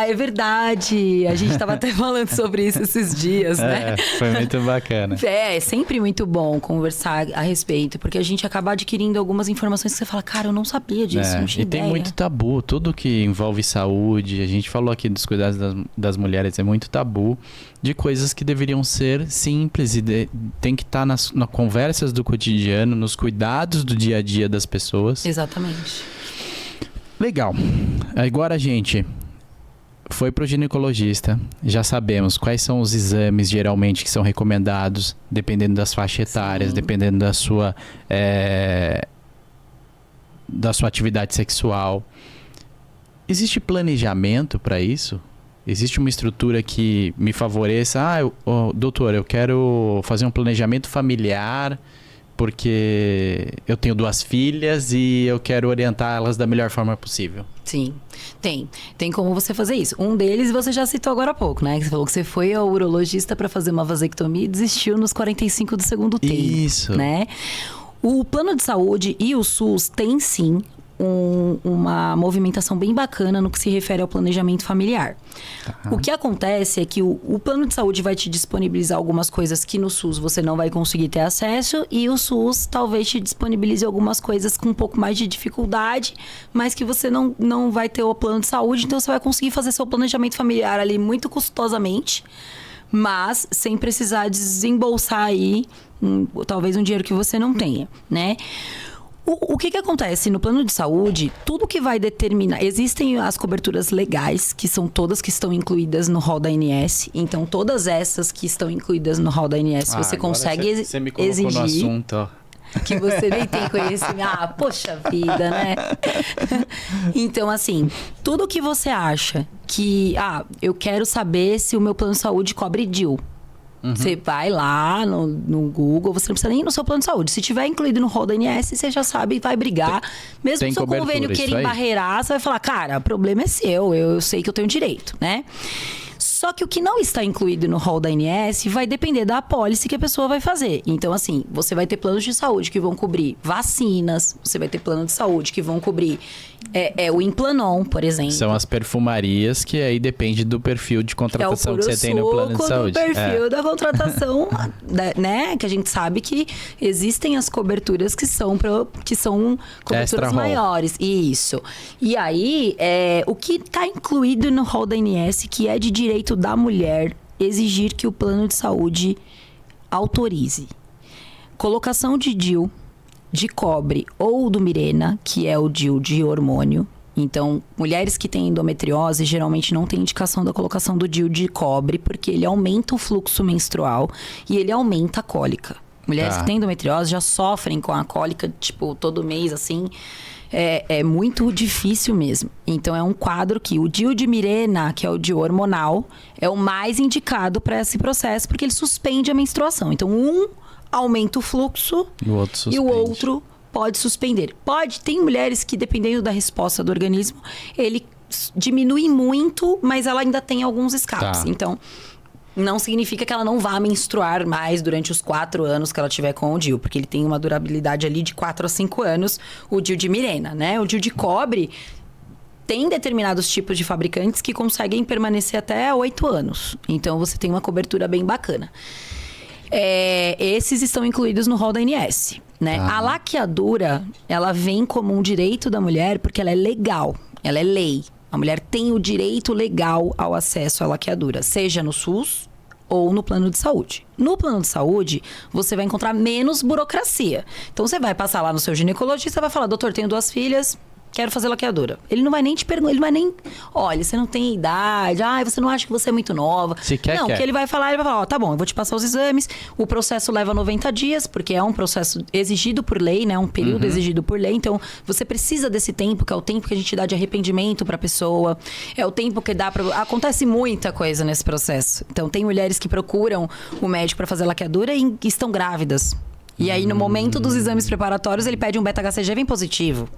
É verdade. A gente estava até falando sobre isso esses dias, né? Foi muito bacana. É sempre muito bom conversar a respeito, porque a gente acaba adquirindo algumas informações que você fala, cara, eu não sabia disso, não tinha ideia. Tem muito tabu, tudo que envolve saúde, a gente falou aqui dos cuidados das mulheres, é muito tabu, de coisas que deveriam ser simples e tem que estar nas conversas do cotidiano, nos cuidados do dia a dia das pessoas. Exatamente. Legal. Agora, gente, foi pro ginecologista, já sabemos quais são os exames geralmente que são recomendados, dependendo das faixas etárias, dependendo da sua atividade sexual. Existe planejamento para isso? Existe uma estrutura que me favoreça? Doutor, eu quero fazer um planejamento familiar porque eu tenho 2 filhas e eu quero orientá-las da melhor forma possível. Sim, tem como você fazer isso. Um deles você já citou agora há pouco, né? Que você falou que você foi ao urologista para fazer uma vasectomia e desistiu nos 45 do segundo tempo. Isso. Né? O plano de saúde e o SUS têm sim uma movimentação bem bacana no que se refere ao planejamento familiar. O que acontece é que o plano de saúde vai te disponibilizar algumas coisas que no SUS você não vai conseguir ter acesso e o SUS talvez te disponibilize algumas coisas com um pouco mais de dificuldade, mas que você não vai ter o plano de saúde, então você vai conseguir fazer seu planejamento familiar ali muito custosamente, mas sem precisar desembolsar aí talvez um dinheiro que você não tenha, né? O que acontece no plano de saúde, tudo que vai determinar... Existem as coberturas legais, que são todas que estão incluídas no rol da ANS. Então, todas essas que estão incluídas no rol da ANS, você consegue exigir... Você me colocou no assunto, ó. Que você nem tem conhecimento. Poxa vida, né? Então, assim, tudo que você acha que... eu quero saber se o meu plano de saúde cobre DIU. Você vai lá no Google, você não precisa nem ir no seu plano de saúde. Se tiver incluído no rol da ANS, você já sabe, vai brigar. Mesmo que o seu convênio queira embarrear, você vai falar, cara, o problema é seu, eu sei que eu tenho direito, né? Só que o que não está incluído no rol da ANS vai depender da apólice que a pessoa vai fazer. Então, assim, você vai ter planos de saúde que vão cobrir vacinas, você vai ter plano de saúde que vão cobrir o Implanon, por exemplo. São as perfumarias que aí depende do perfil de contratação que você tem no plano de saúde. Do perfil da contratação, né? Que a gente sabe que existem as coberturas que são coberturas maiores. Isso. E aí, o que está incluído no rol da ANS, que é de direito da mulher, exigir que o plano de saúde autorize colocação de DIU de cobre ou do Mirena, que é o DIU de hormônio. Então, mulheres que têm endometriose geralmente não têm indicação da colocação do DIU de cobre, porque ele aumenta o fluxo menstrual e ele aumenta a cólica. Mulheres que têm endometriose já sofrem com a cólica, tipo, todo mês, assim. É muito difícil mesmo. Então, é um quadro que o DIU de Mirena, que é o DIU hormonal, é o mais indicado para esse processo, porque ele suspende a menstruação. Então, aumenta o fluxo e o outro pode suspender. Tem mulheres que, dependendo da resposta do organismo, ele diminui muito, mas ela ainda tem alguns escapes. Então, não significa que ela não vá menstruar mais durante os 4 anos que ela tiver com o DIU, porque ele tem uma durabilidade ali de 4 a 5 anos, o DIU de Mirena, né? O DIU de cobre tem determinados tipos de fabricantes que conseguem permanecer até 8 anos. Então, você tem uma cobertura bem bacana. Esses estão incluídos no rol da ANS, né? A laqueadura, ela vem como um direito da mulher porque ela é legal, ela é lei. A mulher tem o direito legal ao acesso à laqueadura, seja no SUS ou no plano de saúde. No plano de saúde, você vai encontrar menos burocracia. Então, você vai passar lá no seu ginecologista e vai falar, doutor, tenho 2 filhas, quero fazer laqueadura. Ele não vai nem te perguntar, ele vai nem... Olha, você não tem idade, você não acha que você é muito nova. Se quer, não, o que ele vai falar, tá bom, eu vou te passar os exames, o processo leva 90 dias, porque é um processo exigido por lei, né? Um período exigido por lei, então você precisa desse tempo, que é o tempo que a gente dá de arrependimento pra pessoa, é o tempo que dá pra... Acontece muita coisa nesse processo. Então, tem mulheres que procuram o médico pra fazer laqueadura e estão grávidas. E aí, no momento dos exames preparatórios, ele pede um beta-HCG bem positivo.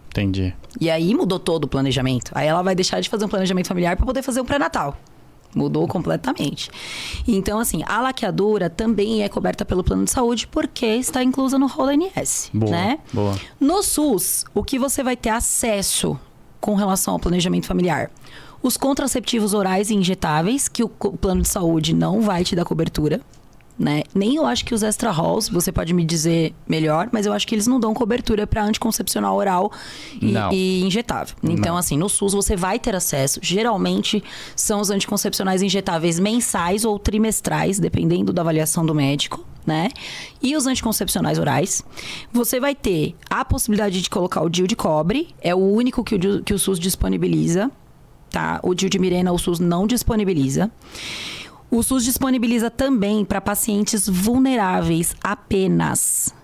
Entendi. E aí mudou todo o planejamento. Aí ela vai deixar de fazer um planejamento familiar para poder fazer um pré-natal. Mudou completamente. Então, assim, a laqueadura também é coberta pelo plano de saúde porque está inclusa no rol da ANS. Né? Boa. No SUS, o que você vai ter acesso com relação ao planejamento familiar? Os contraceptivos orais e injetáveis, que o plano de saúde não vai te dar cobertura. Né? Nem eu acho que os extra rolls, você pode me dizer melhor, mas eu acho que eles não dão cobertura para anticoncepcional oral e injetável. Então, assim, no SUS você vai ter acesso. Geralmente são os anticoncepcionais injetáveis mensais ou trimestrais, dependendo da avaliação do médico, né? E os anticoncepcionais orais. Você vai ter a possibilidade de colocar o DIU de cobre, é o único que o SUS disponibiliza, tá? O DIU de Mirena o SUS não disponibiliza. O SUS disponibiliza também para pacientes vulneráveis apenas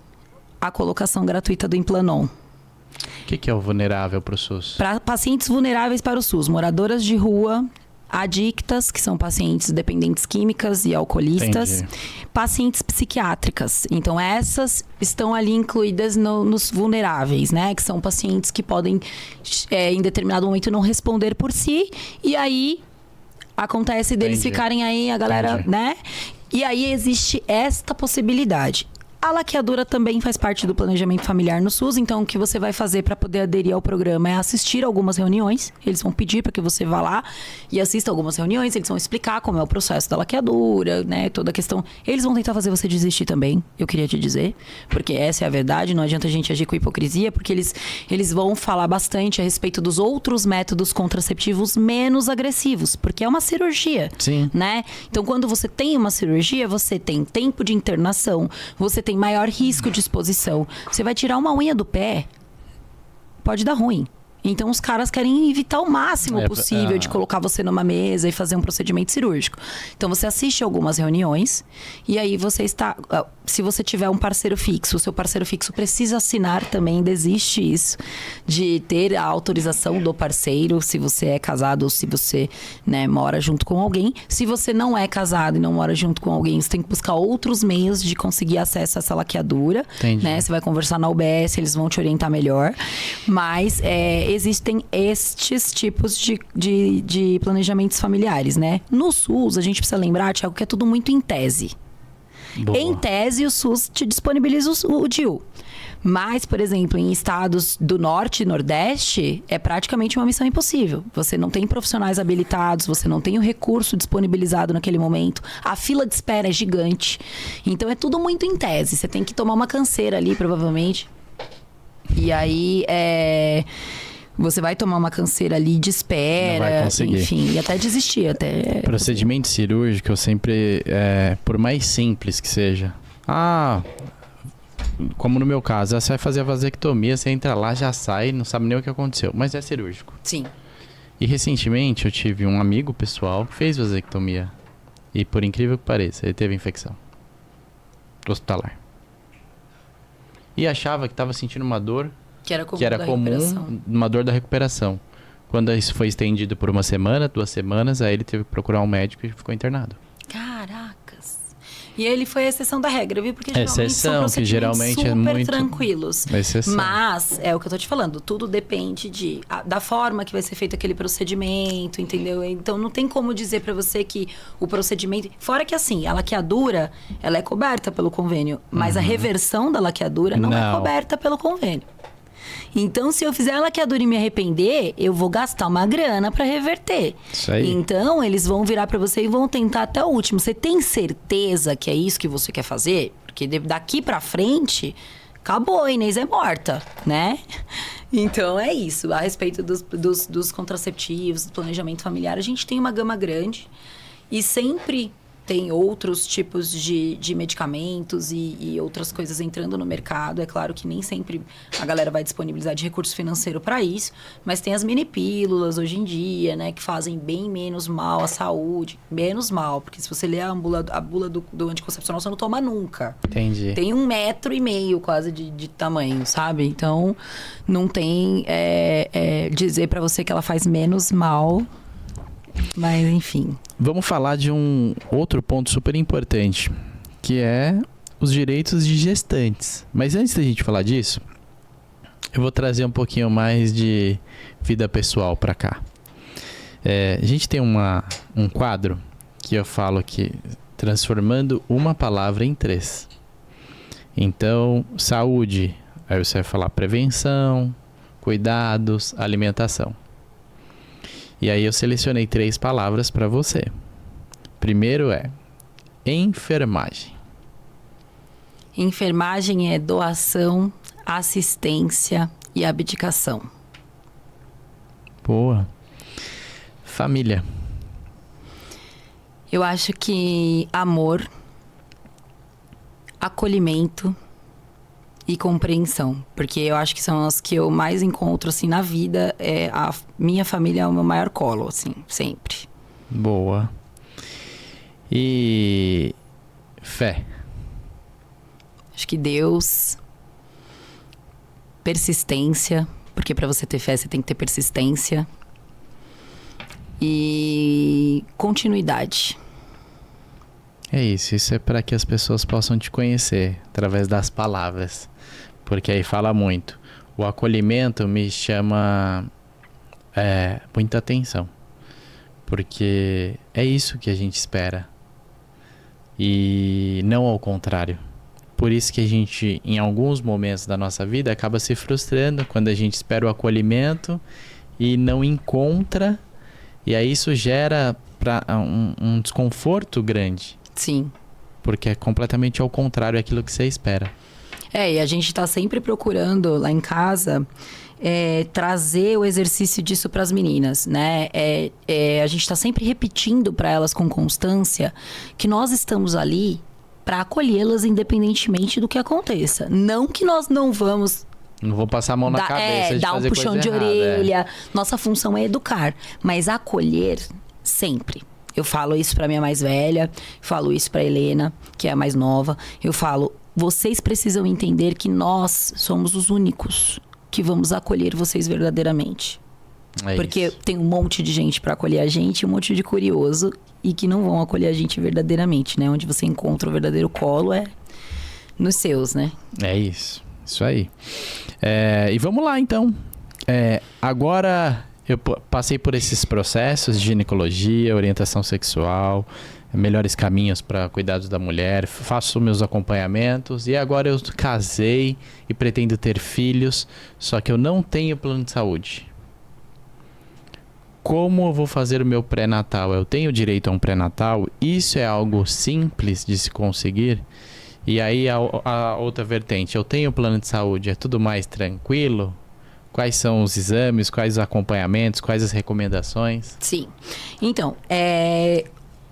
a colocação gratuita do Implanon. O que é o vulnerável para o SUS? Para pacientes vulneráveis para o SUS, moradoras de rua, adictas, que são pacientes dependentes químicas e alcoolistas, pacientes psiquiátricas. Então, essas estão ali incluídas nos vulneráveis, né? Que são pacientes que podem, em determinado momento, não responder por si. E aí... acontece deles ficarem aí, a galera, né? E aí existe esta possibilidade. A laqueadura também faz parte do planejamento familiar no SUS, então o que você vai fazer para poder aderir ao programa é assistir algumas reuniões. Eles vão pedir para que você vá lá e assista algumas reuniões, eles vão explicar como é o processo da laqueadura, né? Toda a questão. Eles vão tentar fazer você desistir também, eu queria te dizer, porque essa é a verdade, não adianta a gente agir com hipocrisia, porque eles vão falar bastante a respeito dos outros métodos contraceptivos menos agressivos, porque é uma cirurgia, né? Então, quando você tem uma cirurgia, você tem tempo de internação, você tem maior risco de exposição. Você vai tirar uma unha do pé, pode dar ruim. Então, os caras querem evitar o máximo possível de colocar você numa mesa e fazer um procedimento cirúrgico. Então, você assiste algumas reuniões e aí você está... Se você tiver um parceiro fixo, o seu parceiro fixo precisa assinar também, ainda existe isso, de ter a autorização do parceiro, se você é casado ou se você, né, mora junto com alguém. Se você não é casado e não mora junto com alguém, você tem que buscar outros meios de conseguir acesso a essa laqueadura. Né? Você vai conversar na UBS, eles vão te orientar melhor. Mas existem estes tipos de planejamentos familiares, né? No SUS, a gente precisa lembrar, Thiago, que é tudo muito em tese. Boa. Em tese, o SUS te disponibiliza o DIU. Mas, por exemplo, em estados do Norte e Nordeste, é praticamente uma missão impossível. Você não tem profissionais habilitados, você não tem o recurso disponibilizado naquele momento. A fila de espera é gigante. Então, é tudo muito em tese. Você tem que tomar uma canseira ali, provavelmente. E aí, você vai tomar uma canseira ali de espera. Não vai conseguir. Enfim, e até desistir. Procedimento cirúrgico, eu sempre... por mais simples que seja... Como no meu caso, você vai fazer a vasectomia, você entra lá, já sai, não sabe nem o que aconteceu. Mas é cirúrgico. Sim. E recentemente eu tive um amigo pessoal que fez vasectomia. E por incrível que pareça, ele teve infecção hospitalar. E achava que estava sentindo uma dor que era comum, uma dor da recuperação. Quando isso foi estendido por 1 semana, 2 semanas, aí ele teve que procurar um médico e ficou internado. Caracas! E ele foi a exceção da regra, viu? Porque geralmente exceção, são procedimentos que geralmente super é muito tranquilos. Exceção. Mas, é o que eu tô te falando, tudo depende da forma que vai ser feito aquele procedimento, entendeu? Então, não tem como dizer pra você que o procedimento... Fora que, assim, a laqueadura, ela é coberta pelo convênio, mas a reversão da laqueadura não é coberta pelo convênio. Então, se eu fizer a laqueadura e me arrepender, eu vou gastar uma grana pra reverter. Isso aí. Então, eles vão virar pra você e vão tentar até o último. Você tem certeza que é isso que você quer fazer? Porque daqui pra frente, acabou, a Inês é morta, né? Então, é isso. A respeito dos contraceptivos, do planejamento familiar, a gente tem uma gama grande e sempre... tem outros tipos de medicamentos e outras coisas entrando no mercado. É claro que nem sempre a galera vai disponibilizar de recurso financeiro para isso, mas tem as mini pílulas hoje em dia, né, que fazem bem menos mal à saúde. Menos mal, porque se você ler a bula do anticoncepcional, você não toma nunca. Entendi. Tem 1,5 metro quase de tamanho, sabe? Então, não tem dizer para você que ela faz menos mal, mas enfim... Vamos falar de um outro ponto super importante, que é os direitos de gestantes. Mas antes da gente falar disso, eu vou trazer um pouquinho mais de vida pessoal para cá. A gente tem um quadro que eu falo que transformando uma palavra em 3. Então, saúde, aí você vai falar prevenção, cuidados, alimentação. E aí eu selecionei 3 palavras para você. Primeiro é enfermagem. Enfermagem é doação, assistência e abdicação. Boa. Família. Eu acho que amor, acolhimento e compreensão, porque eu acho que são as que eu mais encontro, assim, na vida. A minha família é o meu maior colo, assim, sempre. Boa. E fé. Acho que Deus, persistência, porque para você ter fé você tem que ter persistência, e continuidade. É isso é para que as pessoas possam te conhecer através das palavras. Porque aí fala muito. O acolhimento me chama muita atenção. Porque é isso que a gente espera. E não ao contrário. Por isso que a gente, em alguns momentos da nossa vida, acaba se frustrando quando a gente espera o acolhimento e não encontra. E aí isso gera um desconforto grande. Sim. Porque é completamente ao contrário daquilo que você espera. E a gente tá sempre procurando lá em casa trazer o exercício disso para as meninas, né? A gente tá sempre repetindo para elas com constância que nós estamos ali para acolhê-las independentemente do que aconteça. Não que nós não vamos... Não vou passar a mão na cabeça de dar fazer um puxão coisa de errada, orelha. Nossa função é educar, mas acolher sempre. Eu falo isso pra minha mais velha, falo isso pra Helena, que é a mais nova. Eu falo, vocês precisam entender que nós somos os únicos que vamos acolher vocês verdadeiramente. Porque isso. tem um monte de gente pra acolher a gente, um monte de curioso, e que não vão acolher a gente verdadeiramente, né? Onde você encontra o verdadeiro colo é nos seus, né? É isso aí. E vamos lá, então. agora eu passei por esses processos de ginecologia, orientação sexual, melhores caminhos para cuidados da mulher, faço meus acompanhamentos e agora eu casei e pretendo ter filhos, só que eu não tenho plano de saúde. Como eu vou fazer o meu pré-natal? Eu tenho direito a um pré-natal? Isso é algo simples de se conseguir? E aí a outra vertente, eu tenho plano de saúde, é tudo mais tranquilo? Quais são os exames, quais os acompanhamentos, quais as recomendações? Sim. Então,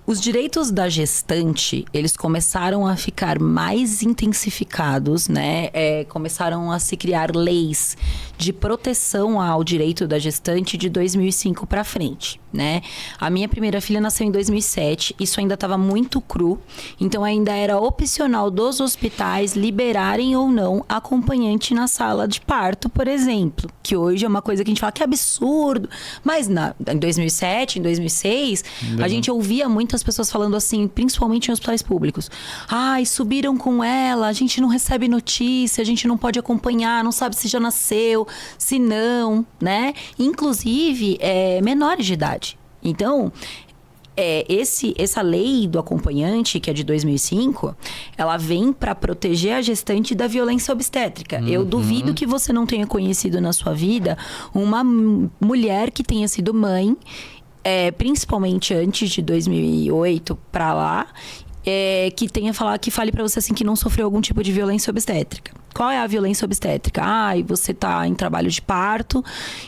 os direitos da gestante, eles começaram a ficar mais intensificados, né? Começaram a se criar leis de proteção ao direito da gestante de 2005 para frente, né? A minha primeira filha nasceu em 2007, isso ainda estava muito cru, então ainda era opcional dos hospitais liberarem ou não acompanhante na sala de parto, por exemplo, que hoje é uma coisa que a gente fala que é absurdo, mas em 2007, em 2006, a gente ouvia muitas pessoas falando assim, principalmente em hospitais públicos. Ai, subiram com ela, a gente não recebe notícia, a gente não pode acompanhar, não sabe se já nasceu, se não, né? Inclusive, menores de idade. Então, essa lei do acompanhante, que é de 2005, ela vem para proteger a gestante da violência obstétrica. Eu duvido que você não tenha conhecido na sua vida uma mulher que tenha sido mãe, principalmente antes de 2008 para lá, que fale para você assim que não sofreu algum tipo de violência obstétrica. Qual é a violência obstétrica? Você tá em trabalho de parto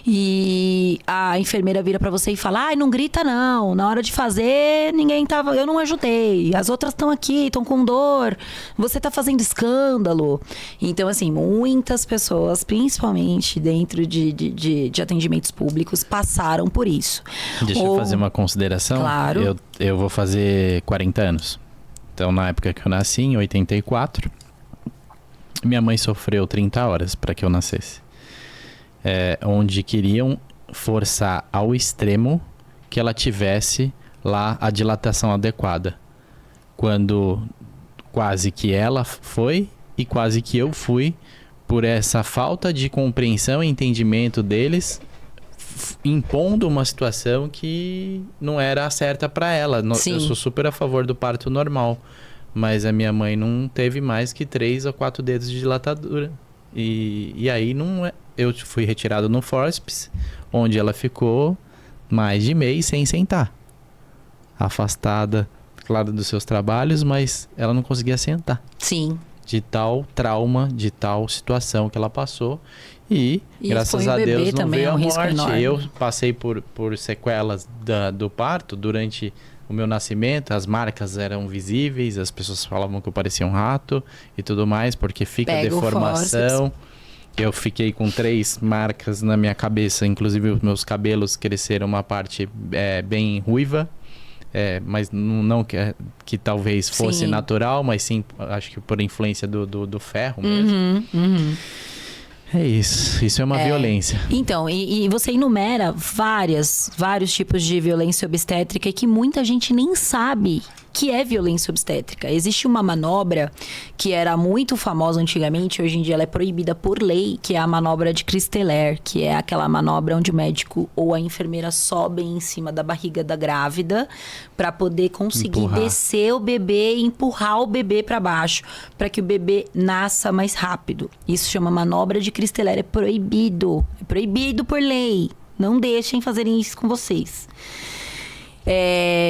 e a enfermeira vira para você e fala: não grita não, na hora de fazer eu não ajudei, as outras estão aqui, estão com dor, você tá fazendo escândalo. Então, assim, muitas pessoas, principalmente dentro de atendimentos públicos, passaram por isso. Deixa eu fazer uma consideração. Claro. Eu vou fazer 40 anos. Então, na época que eu nasci, em 84, minha mãe sofreu 30 horas para que eu nascesse. Onde queriam forçar ao extremo que ela tivesse lá a dilatação adequada. Quando quase que ela foi e quase que eu fui, por essa falta de compreensão e entendimento deles, impondo uma situação que não era certa para ela. Sim. Eu sou super a favor do parto normal, mas a minha mãe não teve mais que 3 ou 4 dedos de dilatadura. E aí eu fui retirado no forceps, onde ela ficou mais de mês sem sentar. Afastada, claro, dos seus trabalhos, mas ela não conseguia sentar. Sim. De tal trauma, de tal situação que ela passou. E graças a Deus não veio a morte. Eu passei por sequelas do parto durante o meu nascimento. As marcas eram visíveis, as pessoas falavam que eu parecia um rato e tudo mais, porque fica deformação. Eu fiquei com 3 marcas na minha cabeça, inclusive os meus cabelos cresceram uma parte bem ruiva. Mas não que talvez fosse natural, mas sim, acho que por influência do ferro mesmo. É isso é uma violência. Então, e você enumera vários tipos de violência obstétrica que muita gente nem sabe que é violência obstétrica. Existe uma manobra que era muito famosa antigamente, hoje em dia ela é proibida por lei, que é a manobra de Christeler, que é aquela manobra onde o médico ou a enfermeira sobem em cima da barriga da grávida para poder conseguir descer o bebê e empurrar o bebê para baixo, para que o bebê nasça mais rápido. Isso chama manobra de Christeler, é proibido por lei. Não deixem fazerem isso com vocês.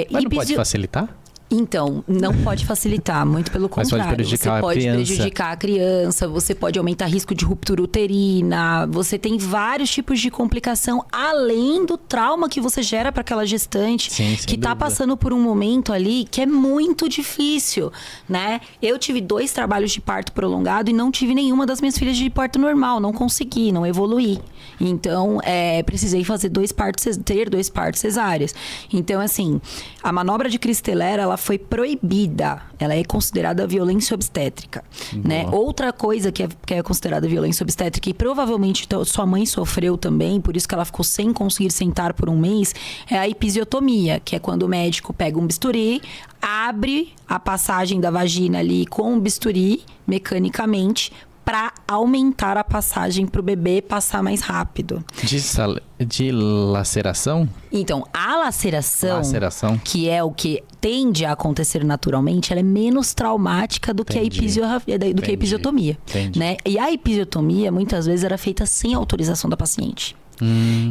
Mas não pode facilitar? Então, não pode facilitar, muito pelo contrário. Você pode prejudicar a criança, você pode aumentar risco de ruptura uterina, você tem vários tipos de complicação, além do trauma que você gera para aquela gestante que está passando por um momento ali que é muito difícil, né? Eu tive 2 trabalhos de parto prolongado e não tive nenhuma das minhas filhas de parto normal, não consegui, não evoluí. Então, precisei fazer 2 partos cesáreas. Então, assim, a manobra de Christeler, ela foi proibida. Ela é considerada violência obstétrica, né? Outra coisa que é considerada violência obstétrica e provavelmente sua mãe sofreu também, por isso que ela ficou sem conseguir sentar por um mês, é a episiotomia, que é quando o médico pega um bisturi, abre a passagem da vagina ali com o bisturi, mecanicamente, para aumentar a passagem para o bebê passar mais rápido. De laceração? Então, a laceração, que é o que tende a acontecer naturalmente, ela é menos traumática do que a episiotomia. Né? E a episiotomia, muitas vezes, era feita sem autorização da paciente.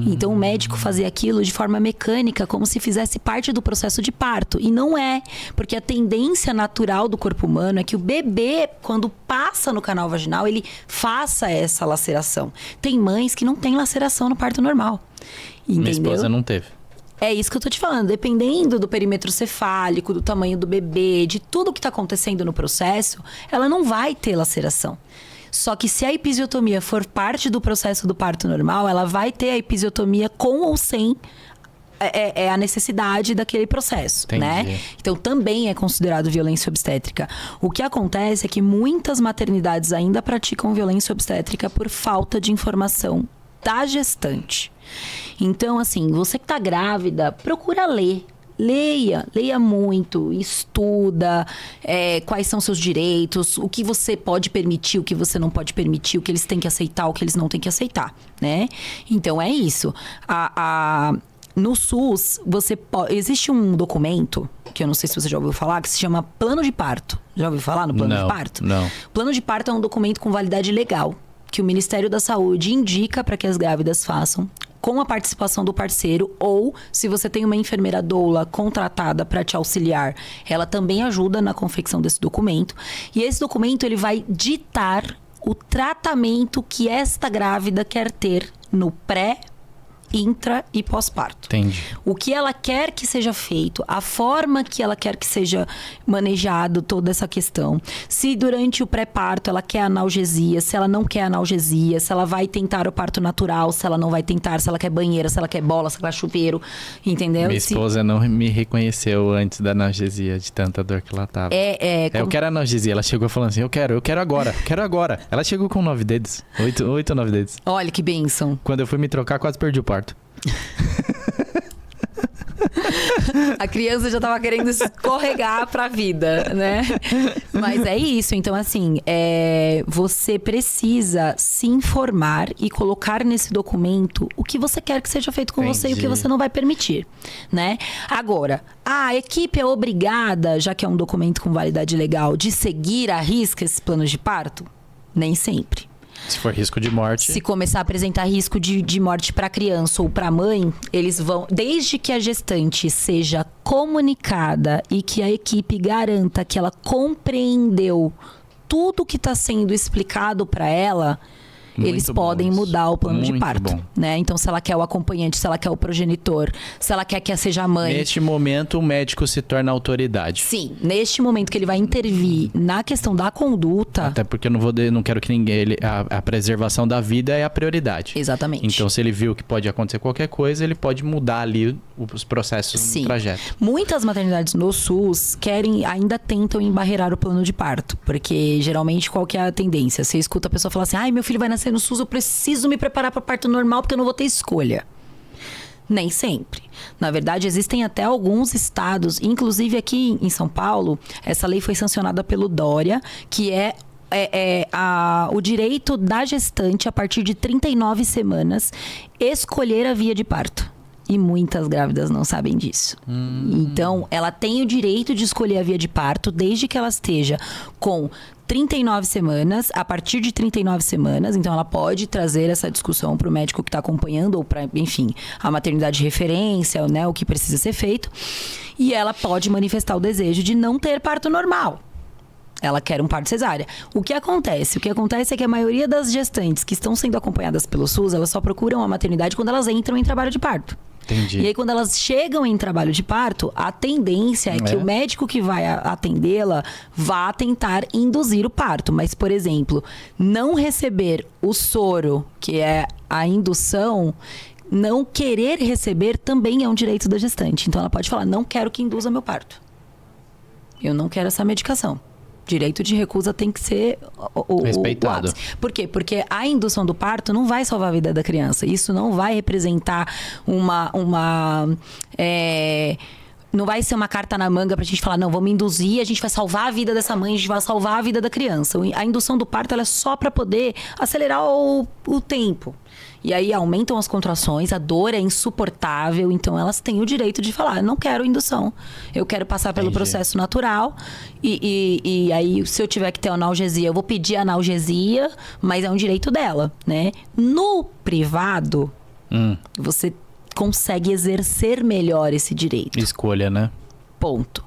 Então o médico fazia aquilo de forma mecânica, como se fizesse parte do processo de parto. E não é, porque a tendência natural do corpo humano é que o bebê, quando passa no canal vaginal, ele faça essa laceração. Tem mães que não têm laceração no parto normal. Entendeu? Minha esposa não teve. É isso que eu tô te falando. Dependendo do perímetro cefálico, do tamanho do bebê, de tudo que tá acontecendo no processo, ela não vai ter laceração. Só que se a episiotomia for parte do processo do parto normal, ela vai ter a episiotomia com ou sem a necessidade daquele processo, né? Então também é considerado violência obstétrica. O que acontece é que muitas maternidades ainda praticam violência obstétrica por falta de informação da gestante. Então, assim, você que tá grávida, procura ler. Leia muito, estuda quais são seus direitos, o que você pode permitir, o que você não pode permitir, o que eles têm que aceitar, o que eles não têm que aceitar, né? Então é isso. No SUS, existe um documento, que eu não sei se você já ouviu falar, que se chama Plano de Parto. Já ouviu falar no Plano de Parto? Não. Plano de Parto é um documento com validade legal, que o Ministério da Saúde indica para que as grávidas façam, com a participação do parceiro, ou se você tem uma enfermeira doula contratada para te auxiliar, ela também ajuda na confecção desse documento. E esse documento ele vai ditar o tratamento que esta grávida quer ter no pré, intra e pós-parto. Entendi. O que ela quer que seja feito, a forma que ela quer que seja manejado toda essa questão. Se durante o pré-parto ela quer analgesia, se ela não quer analgesia, se ela vai tentar o parto natural, se ela não vai tentar, se ela quer banheira, se ela quer bola, se ela quer chuveiro, entendeu? Minha esposa não me reconheceu antes da analgesia, de tanta dor que ela tava. Eu quero analgesia. Ela chegou falando assim, eu quero agora. Ela chegou com 9 dedos, 8 ou 9 dedos. Olha que bênção. Quando eu fui me trocar, quase perdi o parto. A criança já tava querendo escorregar pra vida, né? Mas é isso. Então, assim, você precisa se informar e colocar nesse documento o que você quer que seja feito com você e o que você não vai permitir, né? Agora, a equipe é obrigada, já que é um documento com validade legal, de seguir à risca esses planos de parto? Nem sempre. Se for risco de morte... Se começar a apresentar risco de morte para a criança ou para a mãe, eles vão... Desde que a gestante seja comunicada e que a equipe garanta que ela compreendeu tudo que está sendo explicado para ela... Eles podem mudar o plano de parto, né? Então, se ela quer o acompanhante, se ela quer o progenitor, se ela quer que seja a mãe... Neste momento, o médico se torna autoridade. Sim, neste momento que ele vai intervir na questão da conduta... Até porque eu não quero que ninguém... A preservação da vida é a prioridade. Exatamente. Então, se ele viu que pode acontecer qualquer coisa, ele pode mudar ali os processos do trajeto. Muitas maternidades no SUS ainda tentam embarrear o plano de parto. Porque, geralmente, qual que é a tendência? Você escuta a pessoa falar assim, ai, meu filho vai nascer no SUS, eu preciso me preparar para parto normal porque eu não vou ter escolha. Nem sempre. Na verdade, existem até alguns estados, inclusive aqui em São Paulo, essa lei foi sancionada pelo Dória, que é o direito da gestante, a partir de 39 semanas, escolher a via de parto. E muitas grávidas não sabem disso. Então, ela tem o direito de escolher a via de parto desde que ela esteja com 39 semanas, a partir de 39 semanas. Então, ela pode trazer essa discussão para o médico que está acompanhando ou para, enfim, a maternidade de referência, né, o que precisa ser feito. E ela pode manifestar o desejo de não ter parto normal. Ela quer um parto cesárea. O que acontece? O que acontece é que a maioria das gestantes que estão sendo acompanhadas pelo SUS, elas só procuram a maternidade quando elas entram em trabalho de parto. Entendi. E aí, quando elas chegam em trabalho de parto, a tendência é que o médico que vai atendê-la vá tentar induzir o parto. Mas, por exemplo, não receber o soro, que é a indução, não querer receber também é um direito da gestante. Então, ela pode falar, não quero que induza meu parto. Eu não quero essa medicação. Direito de recusa tem que ser respeitado. Por quê? Porque a indução do parto não vai salvar a vida da criança. Isso não vai representar não vai ser uma carta na manga pra gente falar, não, vamos induzir, a gente vai salvar a vida dessa mãe, a gente vai salvar a vida da criança. A indução do parto, ela é só pra poder acelerar o tempo. E aí aumentam as contrações, a dor é insuportável, então elas têm o direito de falar, não quero indução, eu quero passar pelo processo natural. E aí, se eu tiver que ter analgesia, eu vou pedir analgesia, mas é um direito dela, né? No privado, você consegue exercer melhor esse direito. Escolha, né? Ponto.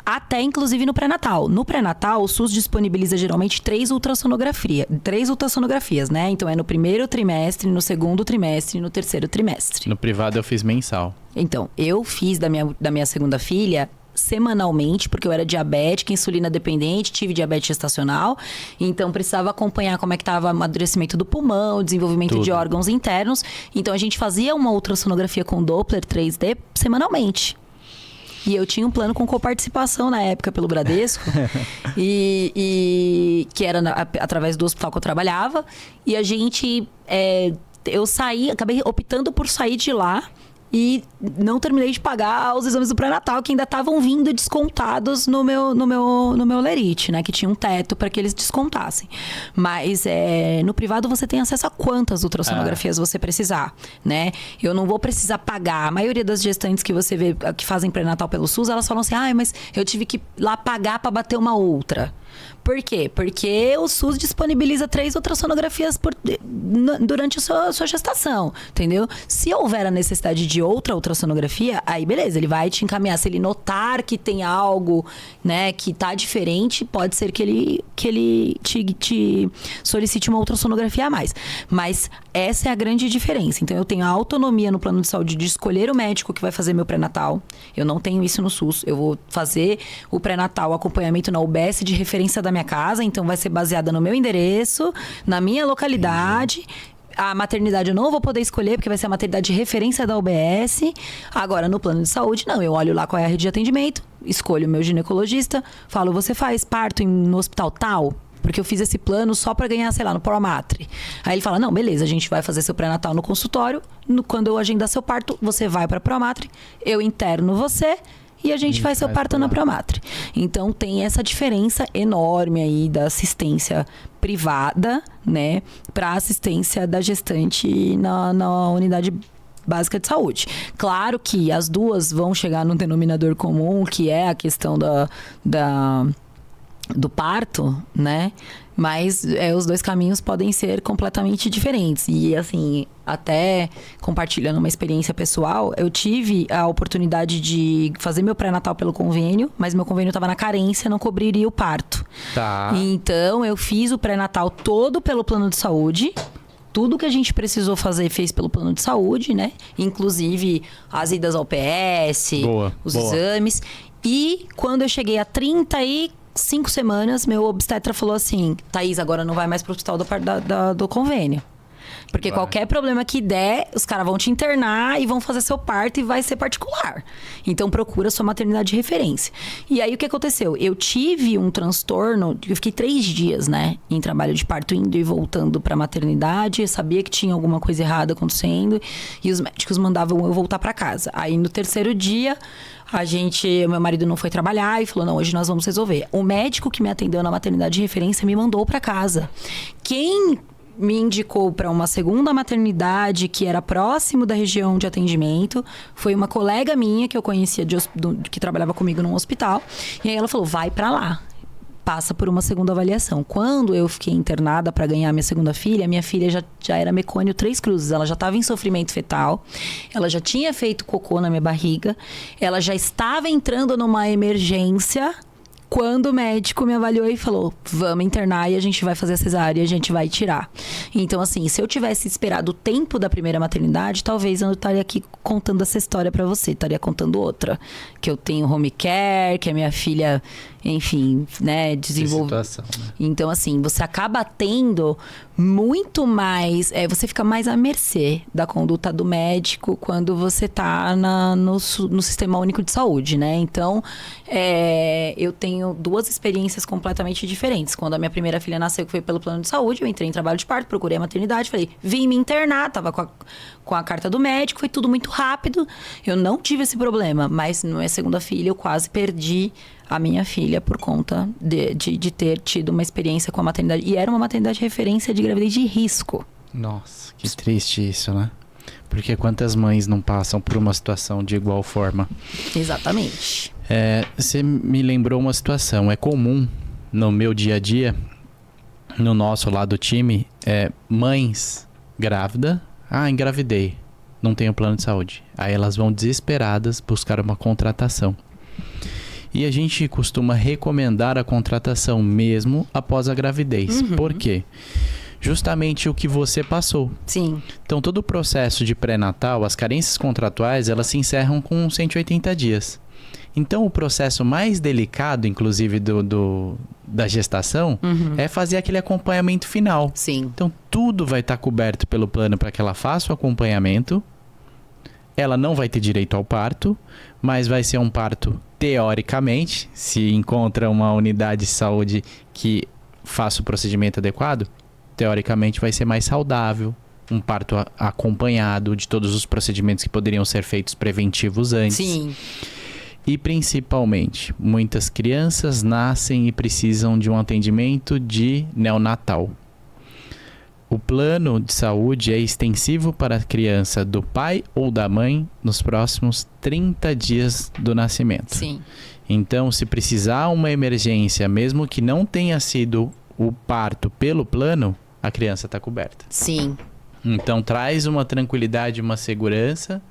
Até, inclusive, no pré-natal. No pré-natal, o SUS disponibiliza geralmente 3 ultrassonografias, né? Então, é no primeiro trimestre, no segundo trimestre e no terceiro trimestre. No privado, eu fiz mensal. Então, eu fiz da minha segunda filha semanalmente, porque eu era diabética, insulina dependente, tive diabetes gestacional, então precisava acompanhar como é que estava o amadurecimento do pulmão, desenvolvimento de órgãos internos. Então a gente fazia uma ultrassonografia com Doppler 3D semanalmente. E eu tinha um plano com coparticipação na época pelo Bradesco, e que era através do hospital que eu trabalhava. E a gente, eu acabei optando por sair de lá. E não terminei de pagar os exames do pré-natal, que ainda estavam vindo descontados no meu lerite, né? Que tinha um teto para que eles descontassem. Mas no privado você tem acesso a quantas ultrassonografias você precisar, né? Eu não vou precisar pagar. A maioria das gestantes que você vê que fazem pré-natal pelo SUS, elas falam assim, mas eu tive que ir lá pagar para bater uma outra. Por quê? Porque o SUS disponibiliza 3 ultrassonografias durante a sua gestação, entendeu? Se houver a necessidade de outra ultrassonografia, aí beleza, ele vai te encaminhar. Se ele notar que tem algo, né, que tá diferente, pode ser que ele te solicite uma ultrassonografia a mais. Mas essa é a grande diferença. Então, eu tenho a autonomia no plano de saúde de escolher o médico que vai fazer meu pré-natal. Eu não tenho isso no SUS. Eu vou fazer o pré-natal, o acompanhamento na UBS de referência da minha casa, então vai ser baseada no meu endereço, na minha localidade. A maternidade eu não vou poder escolher, porque vai ser a maternidade de referência da UBS. Agora, no plano de saúde, não. Eu olho lá qual é a rede de atendimento, escolho o meu ginecologista, falo, você faz parto no hospital tal? Porque eu fiz esse plano só pra ganhar, sei lá, no Promatri. Aí ele fala, não, beleza, a gente vai fazer seu pré-natal no consultório. Quando eu agendar seu parto, você vai pra Promatri, eu interno você e a gente faz seu parto na Promatri. Então, tem essa diferença enorme aí da assistência privada, né, para assistência da gestante na unidade básica de saúde. Claro que as duas vão chegar num denominador comum, que é a questão do parto, né? Mas os dois caminhos podem ser completamente diferentes. E, assim, até compartilhando uma experiência pessoal, eu tive a oportunidade de fazer meu pré-natal pelo convênio, mas meu convênio estava na carência, não cobriria o parto. Tá. Então, eu fiz o pré-natal todo pelo plano de saúde. Tudo que a gente precisou fazer, fez pelo plano de saúde, né? Inclusive as idas ao PS, os exames. E quando eu cheguei a 35 semanas, meu obstetra falou assim, Thaís, agora não vai mais pro hospital do convênio. Porque qualquer problema que der, os caras vão te internar e vão fazer seu parto e vai ser particular. Então, procura sua maternidade de referência. E aí, o que aconteceu? Eu tive um transtorno, eu fiquei 3 dias, né, em trabalho de parto, indo e voltando pra maternidade. Eu sabia que tinha alguma coisa errada acontecendo e os médicos mandavam eu voltar pra casa. Aí, no 3º dia, meu marido não foi trabalhar e falou, não, hoje nós vamos resolver. O médico que me atendeu na maternidade de referência me mandou pra casa. Quem me indicou para uma segunda maternidade que era próximo da região de atendimento foi uma colega minha que eu conhecia que trabalhava comigo num hospital. E aí ela falou, vai para lá, passa por uma segunda avaliação. Quando eu fiquei internada para ganhar minha segunda filha, minha filha já era mecônio 3 cruzes. Ela já estava em sofrimento fetal, ela já tinha feito cocô na minha barriga, ela já estava entrando numa emergência quando o médico me avaliou e falou, vamos internar e a gente vai fazer a cesárea e a gente vai tirar. Então, assim, se eu tivesse esperado o tempo da primeira maternidade, talvez eu não estaria aqui contando essa história pra você, estaria contando outra. Que eu tenho home care, que a minha filha enfim, né, desenvolver. Situação, né? Então, assim, você acaba tendo muito mais... você fica mais à mercê da conduta do médico quando você tá no Sistema Único de Saúde, né? Então, eu tenho 2 experiências completamente diferentes. Quando a minha primeira filha nasceu, que foi pelo plano de saúde, eu entrei em trabalho de parto, procurei a maternidade, falei, vim me internar, tava com a carta do médico, foi tudo muito rápido. Eu não tive esse problema, mas na minha segunda filha eu quase perdi a minha filha por conta de ter tido uma experiência com a maternidade. E era uma maternidade de referência de gravidez de risco. Nossa, que triste isso, né? Porque quantas mães não passam por uma situação de igual forma? Exatamente. Você me lembrou uma situação. É comum no meu dia a dia, no nosso lá do time, mães grávida. Engravidei. Não tenho plano de saúde. Aí elas vão desesperadas buscar uma contratação. E a gente costuma recomendar a contratação mesmo após a gravidez. Por quê? Justamente o que você passou. Sim. Então, todo o processo de pré-natal, as carências contratuais, elas se encerram com 180 dias. Então, o processo mais delicado, inclusive, da gestação, é fazer aquele acompanhamento final. Sim. Então, tudo vai estar coberto pelo plano para que ela faça o acompanhamento. Ela não vai ter direito ao parto, mas vai ser um parto, teoricamente, se encontra uma unidade de saúde que faça o procedimento adequado, teoricamente vai ser mais saudável, um parto acompanhado de todos os procedimentos que poderiam ser feitos preventivos antes. Sim. E principalmente, muitas crianças nascem e precisam de um atendimento de neonatal. O plano de saúde é extensivo para a criança do pai ou da mãe nos próximos 30 dias do nascimento. Sim. Então, se precisar uma emergência, mesmo que não tenha sido o parto pelo plano, a criança está coberta. Sim. Então, traz uma tranquilidade, uma segurança.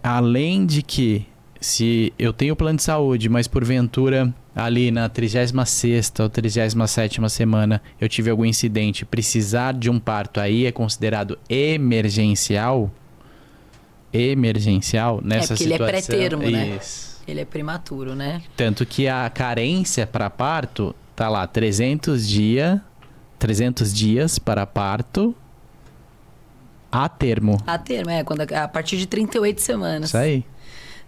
Além de que, se eu tenho plano de saúde, mas porventura ali na 36ª ou 37ª semana eu tive algum incidente, precisar de um parto, aí é considerado emergencial nessa porque situação. ele é pré-termo, né? Isso. Ele é prematuro, né? Tanto que a carência para parto tá lá, 300 dias para parto a termo. A termo, a partir de 38 semanas. Isso aí.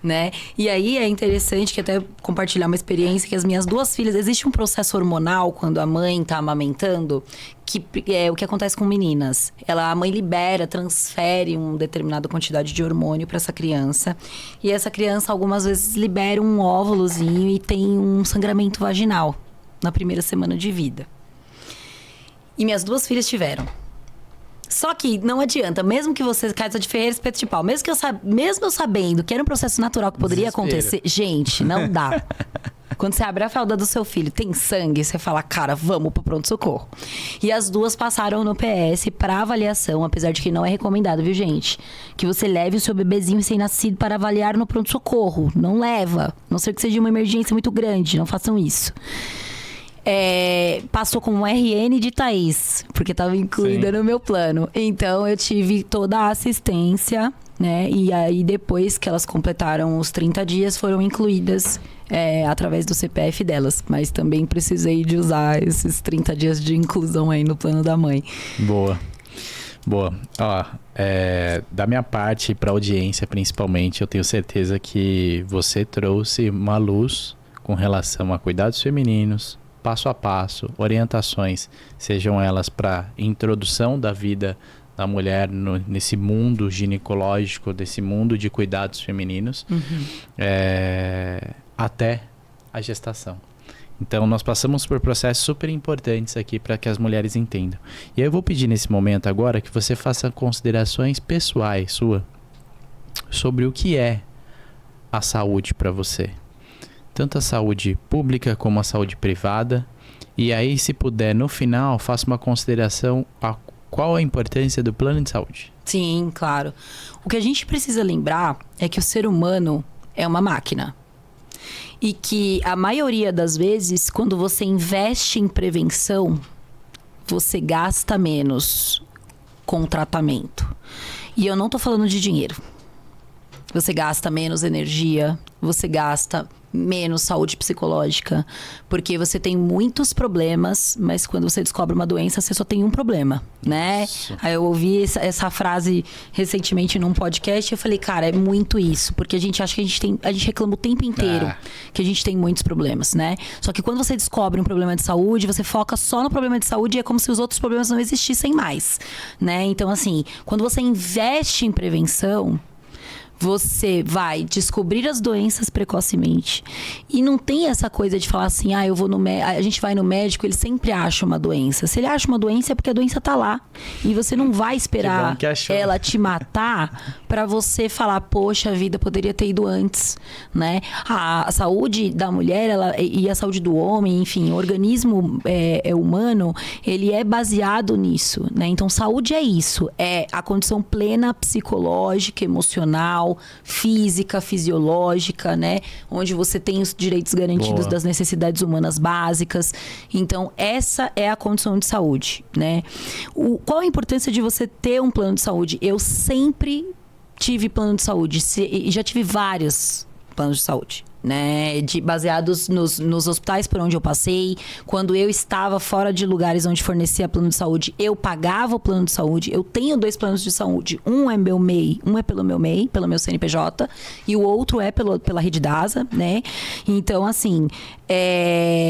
Né? E aí é interessante que até compartilhar uma experiência que as minhas 2 filhas... Existe um processo hormonal quando a mãe tá amamentando, que é o que acontece com meninas. A mãe transfere uma determinada quantidade de hormônio para essa criança. E essa criança algumas vezes libera um óvulozinho e tem um sangramento vaginal na primeira semana de vida. E minhas 2 filhas tiveram. Só que não adianta, mesmo que você casa de ferreiro espeto de pau, mesmo eu sabendo que era um processo natural que poderia acontecer, gente, não dá. Quando você abre a fralda do seu filho, tem sangue, você fala, cara, vamos pro pronto-socorro. E as 2 passaram no PS para avaliação, apesar de que não é recomendado, viu, gente? Que você leve o seu bebezinho recém-nascido para avaliar no pronto-socorro. Não leva, a não ser que seja uma emergência muito grande, não façam isso. Passou com um RN de Thaís, porque estava incluída no meu plano. Então, eu tive toda a assistência, né? E aí, depois que elas completaram os 30 dias, foram incluídas através do CPF delas. Mas também precisei de usar esses 30 dias de inclusão aí no plano da mãe. Boa. Ó, da minha parte, para a audiência principalmente, eu tenho certeza que você trouxe uma luz com relação a cuidados femininos, passo a passo, orientações, sejam elas para introdução da vida da mulher nesse mundo ginecológico, desse mundo de cuidados femininos, até a gestação. Então, nós passamos por processos super importantes aqui para que as mulheres entendam. E eu vou pedir nesse momento agora que você faça considerações pessoais sobre o que é a saúde para você. Tanto a saúde pública como a saúde privada. E aí, se puder, no final, faça uma consideração a qual a importância do plano de saúde. Sim, claro. O que a gente precisa lembrar é que o ser humano é uma máquina. E que a maioria das vezes, quando você investe em prevenção, você gasta menos com o tratamento. E eu não tô falando de dinheiro. Você gasta menos energia, você gasta menos saúde psicológica. Porque você tem muitos problemas, mas quando você descobre uma doença, você só tem um problema, né? Isso. Aí eu ouvi essa frase recentemente num podcast e eu falei, cara, é muito isso. Porque a gente acha que a gente reclama o tempo inteiro que a gente tem muitos problemas, né? Só que quando você descobre um problema de saúde, você foca só no problema de saúde e é como se os outros problemas não existissem mais, né? Então, assim, quando você investe em prevenção, você vai descobrir as doenças precocemente. E não tem essa coisa de falar assim, eu vou a gente vai no médico, ele sempre acha uma doença. Se ele acha uma doença, é porque a doença tá lá. E você não vai esperar ela te matar para você falar, poxa vida, poderia ter ido antes, né? A saúde da mulher e a saúde do homem, enfim, o organismo humano, ele é baseado nisso, né? Então, saúde é isso. É a condição plena psicológica, emocional, física, fisiológica, né? Onde você tem os direitos garantidos das necessidades humanas básicas. Então, essa é a condição de saúde, né? Qual a importância de você ter um plano de saúde? Eu sempre tive plano de saúde e já tive vários planos de saúde, né? Baseados nos hospitais por onde eu passei. Quando eu estava fora de lugares onde fornecia plano de saúde, eu pagava o plano de saúde. Eu tenho 2 planos de saúde. Um é meu MEI, um é pelo meu MEI, pelo meu CNPJ, e o outro é pela Rede DASA, né? Então, assim,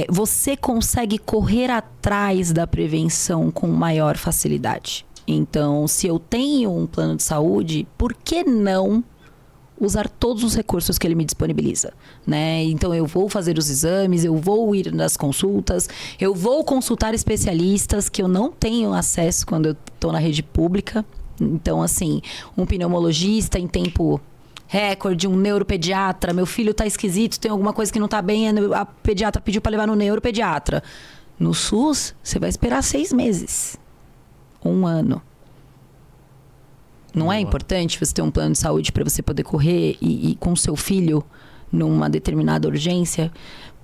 você consegue correr atrás da prevenção com maior facilidade. Então, se eu tenho um plano de saúde, por que não usar todos os recursos que ele me disponibiliza, né? Então, eu vou fazer os exames, eu vou ir nas consultas, eu vou consultar especialistas que eu não tenho acesso quando eu estou na rede pública. Então, assim, um pneumologista em tempo recorde, um neuropediatra, meu filho tá esquisito, tem alguma coisa que não tá bem, a pediatra pediu para levar no neuropediatra. No SUS, você vai esperar 6 meses. 1 ano. Não é importante você ter um plano de saúde para você poder correr e com seu filho numa determinada urgência?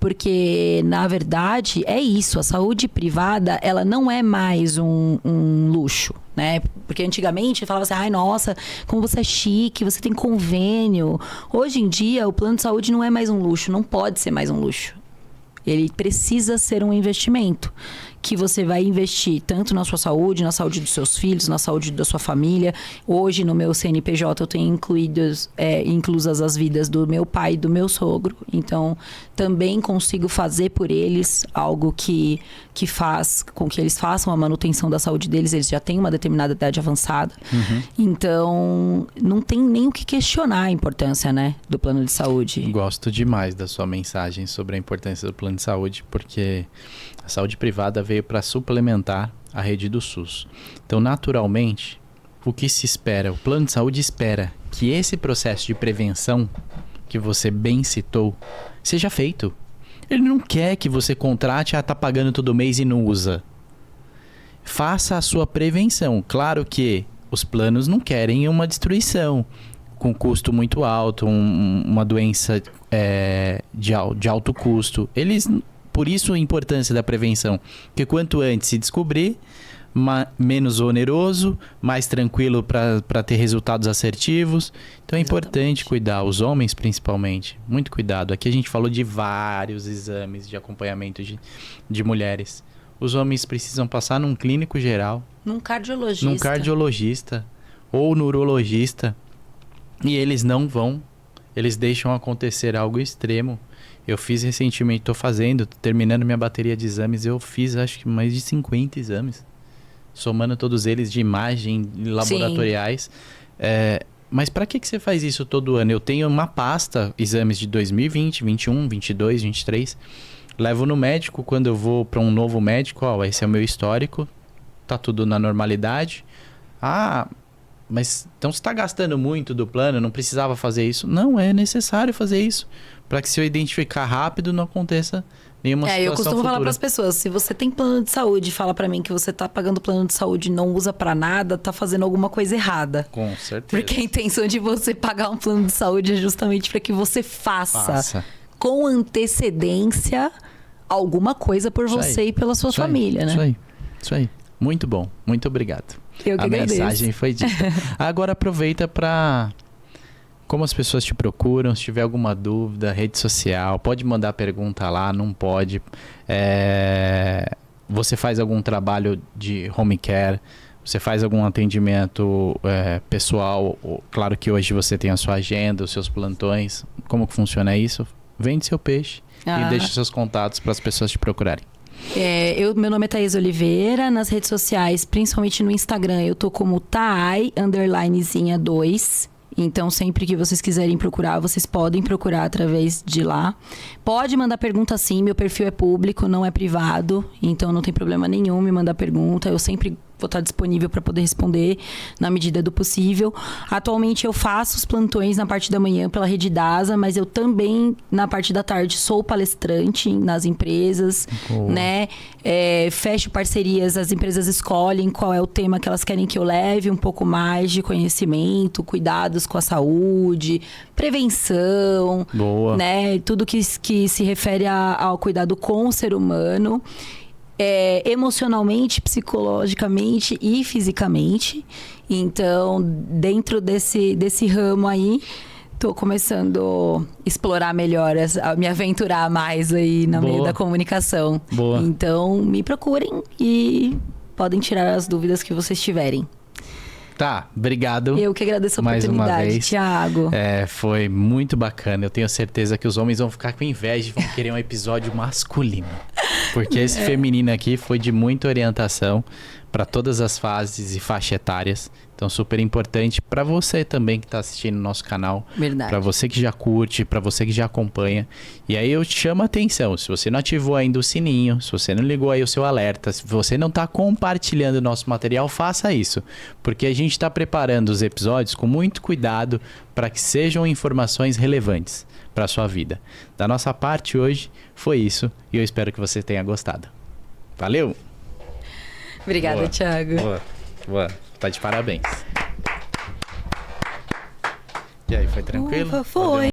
Porque, na verdade, é isso. A saúde privada, ela não é mais um luxo, né? Porque antigamente falava assim, nossa, como você é chique, você tem convênio. Hoje em dia, o plano de saúde não é mais um luxo, não pode ser mais um luxo. Ele precisa ser um investimento que você vai investir tanto na sua saúde, na saúde dos seus filhos, na saúde da sua família. Hoje, no meu CNPJ, eu tenho inclusas as vidas do meu pai e do meu sogro. Então, também consigo fazer por eles algo que faz com que eles façam a manutenção da saúde deles. Eles já têm uma determinada idade avançada. Uhum. Então, não tem nem o que questionar a importância, né, do plano de saúde. Gosto demais da sua mensagem sobre a importância do plano de saúde, porque a saúde privada veio para suplementar a rede do SUS. Então, naturalmente, o que se espera? O plano de saúde espera que esse processo de prevenção, que você bem citou, seja feito. Ele não quer que você contrate, tá pagando todo mês e não usa. Faça a sua prevenção. Claro que os planos não querem uma destruição com custo muito alto, uma doença de alto custo. Por isso a importância da prevenção, porque quanto antes se descobrir, menos oneroso, mais tranquilo para ter resultados assertivos. Então é importante cuidar, os homens principalmente, muito cuidado. Aqui a gente falou de vários exames de acompanhamento de mulheres. Os homens precisam passar num clínico geral, num cardiologista ou neurologista, e eles não vão, eles deixam acontecer algo extremo. Eu fiz recentemente, tô terminando minha bateria de exames, eu fiz acho que mais de 50 exames, somando todos eles de imagem, laboratoriais. Mas para que você faz isso todo ano? Eu tenho uma pasta, exames de 2020, 21, 22, 23, levo no médico, quando eu vou para um novo médico, esse é o meu histórico, tá tudo na normalidade. Mas então você está gastando muito do plano, não precisava fazer isso? Não, é necessário fazer isso, para que se eu identificar rápido não aconteça nenhuma situação eu costumo futura. Falar para as pessoas, se você tem plano de saúde e fala para mim que você está pagando plano de saúde e não usa para nada, tá fazendo alguma coisa errada. Com certeza. Porque a intenção de você pagar um plano de saúde é justamente para que você faça com antecedência alguma coisa por você e pela sua família, né? Isso aí. Muito bom, muito obrigado. Eu que agradeço. A mensagem foi dita. Agora aproveita para como as pessoas te procuram, se tiver alguma dúvida, rede social, pode mandar pergunta lá, não pode. Você faz algum trabalho de home care, você faz algum atendimento pessoal, claro que hoje você tem a sua agenda, os seus plantões, como que funciona isso? Vende seu peixe e deixa seus contatos para as pessoas te procurarem. Meu nome é Thaís Oliveira, nas redes sociais, principalmente no Instagram, eu tô como Taai_2. Então, sempre que vocês quiserem procurar, vocês podem procurar através de lá. Pode mandar pergunta sim, meu perfil é público, não é privado. Então, não tem problema nenhum me mandar pergunta. Eu sempre vou estar disponível para poder responder na medida do possível. Atualmente, eu faço os plantões na parte da manhã pela Rede DASA, mas eu também, na parte da tarde, sou palestrante nas empresas, né? Fecho parcerias, as empresas escolhem qual é o tema que elas querem que eu leve, um pouco mais de conhecimento, cuidados com a saúde, prevenção, né? Tudo que se refere ao cuidado com o ser humano. Emocionalmente, psicologicamente e fisicamente. Então, dentro desse ramo aí, tô começando a explorar melhor, a me aventurar mais aí no meio da comunicação. Então, me procurem e podem tirar as dúvidas que vocês tiverem. Tá, obrigado. Eu que agradeço a mais oportunidade, uma vez. Thiago. Foi muito bacana. Eu tenho certeza que os homens vão ficar com inveja e vão querer um episódio masculino. Porque esse feminino aqui foi de muita orientação para todas as fases e faixas etárias. Então, super importante para você também que está assistindo o nosso canal. Verdade. Para você que já curte, para você que já acompanha. E aí eu te chamo a atenção. Se você não ativou ainda o sininho, se você não ligou aí o seu alerta, se você não está compartilhando o nosso material, faça isso. Porque a gente está preparando os episódios com muito cuidado para que sejam informações relevantes para a sua vida. Da nossa parte hoje foi isso e eu espero que você tenha gostado. Valeu! Obrigada, Thiago. Boa. Tá de parabéns. E aí, foi tranquilo? Foi.